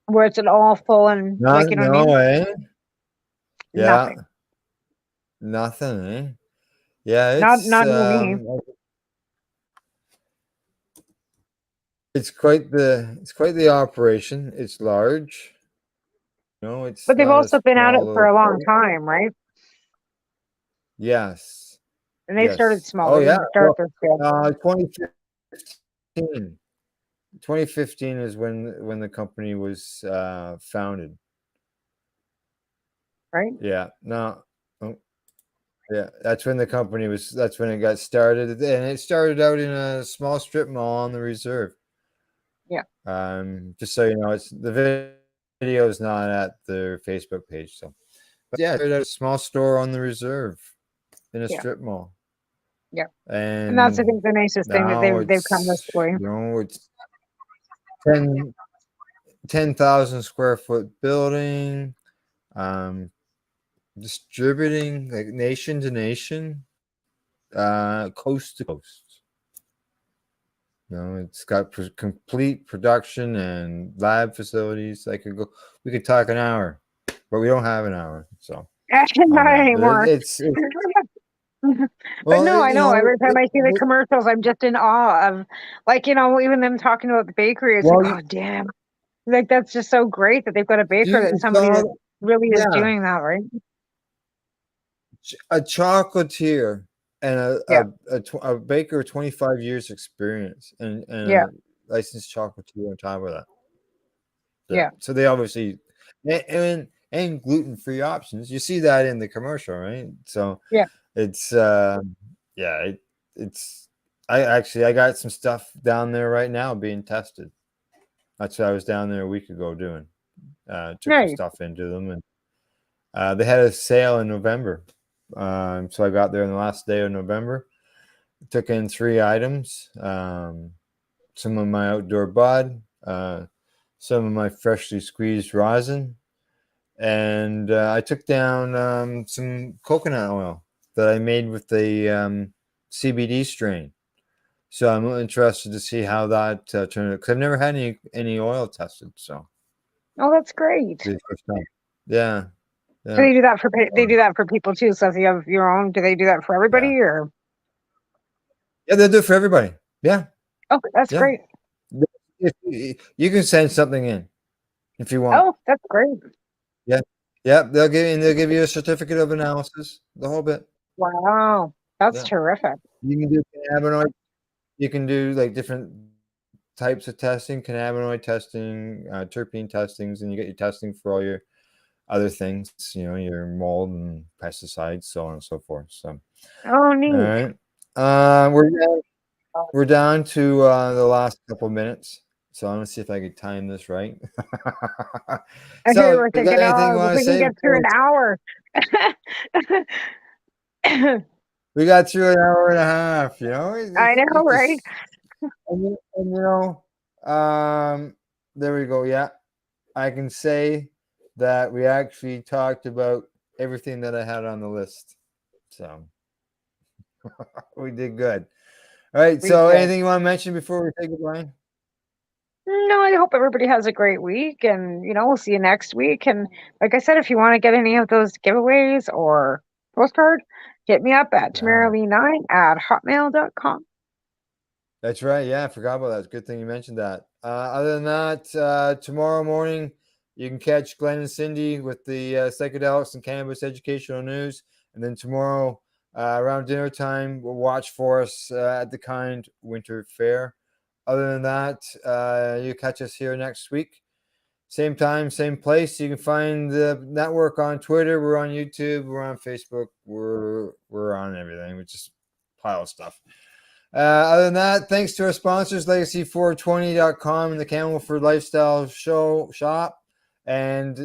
Where it's all full and like, you know what I mean? Yeah. Nothing. Nothing, eh? Yeah, Not near me. it's quite the operation. It's large. It's But they've not a also been at it small for little a long place. time, right? Yes. And they started Yes. small. Oh, They yeah. didn't start Well, this big, 2015. 2015 is when the company was founded. right? Yeah. No. Oh, yeah. That's when that's when it got started. And it started out in a small strip mall on the Reserve. Yeah. Just so you know, video is not at their Facebook page. So, but yeah, it started out a small store on the Reserve in a Yeah. strip mall. Yeah. And that's, I And think, the nicest thing that now they've come this it's, way. it's 10,000 square foot building, distributing like nation to nation, coast to coast. It's got complete production and lab facilities. We could talk an hour, but we don't have an hour. So on Not that, anymore. But well, no, I know. Every time I see the commercials, I'm just in awe of, like, even them talking about the bakery. It's like, well, oh, damn. Like, that's just so great that they've got a baker you that's somebody saw, that really is yeah, doing that, right? a chocolatier and Yeah. a baker with 25 years experience and Yeah. a licensed chocolatier on top of that. Yeah. So they obviously and gluten-free options. You see that in the commercial, right? So Yeah. it's it's I got some stuff down there right now being tested. That's what I was down there a week ago doing. Took some Nice. stuff into them, and they had a sale in November. So I got there on the last day of November. Took in 3 items. Some of my outdoor bud, some of my freshly squeezed rosin, and I took down some coconut oil that I made with the CBD strain. So I'm interested to see how that turned out because I've never had any oil tested. So Oh, that's great. be the first time. Yeah, So yeah, they do that for people too. So if you have your own, do they do that for everybody yeah. or? Yeah, they'll do it for everybody. Yeah, Oh, that's yeah. great. You can send something in if you want. Oh, that's great. Yeah, yeah. They'll give you a certificate of analysis, the whole bit. Wow. That's Yeah, terrific. you can do cannabinoid. You can do like different types of testing, cannabinoid testing, terpene testings, and you get your testing for all your other things. Your mold and pesticides, so on and so forth. So, Oh, all neat. right. We're down to the last couple minutes, so I'm gonna see if I can time this right. Okay, So, we're you got thinking, anything you oh, if want we to can say get through before an hour. we got through an hour and a half? I know, You right? just there we go. Yeah, I can say that we actually talked about everything that I had on the list, so we did good. All right. We So, did. anything you want to mention before we say goodbye? No, I hope everybody has a great week and, we'll see you next week. And like I said, if you want to get any of those giveaways or postcard, hit me up at tamaralee9@hotmail.com. That's right. Yeah, I forgot about that. It's a good thing you mentioned that. Other than that, tomorrow morning you can catch Glenn and Cindy with the psychedelics and cannabis educational news, and then tomorrow around dinner time we'll watch for us at the Kind Winter Fair. Other than that, you catch us here next week, same time, same place. You can find the network on Twitter. We're on YouTube. We're on Facebook. We're on everything. We just pile of stuff. Other than that, thanks to our sponsors, Legacy420.com and the Campbellford Lifestyle Shop. And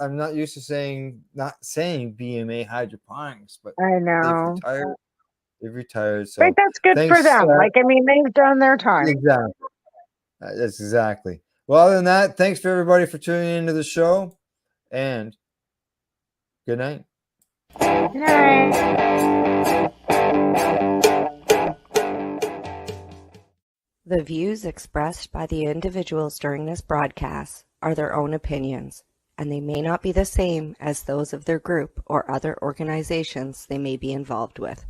I'm not used to not saying BMA hydroponics, but I they've know. retired. They've retired. But So that's good for thanks. them. They've done their time. Exactly. That's exactly. Well, other than that, thanks for everybody for tuning into the show, and good night. Good night. The views expressed by the individuals during this broadcast are their own opinions, and they may not be the same as those of their group or other organizations they may be involved with.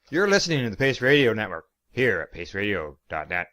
You're listening to the Pace Radio Network here at paceradio.net.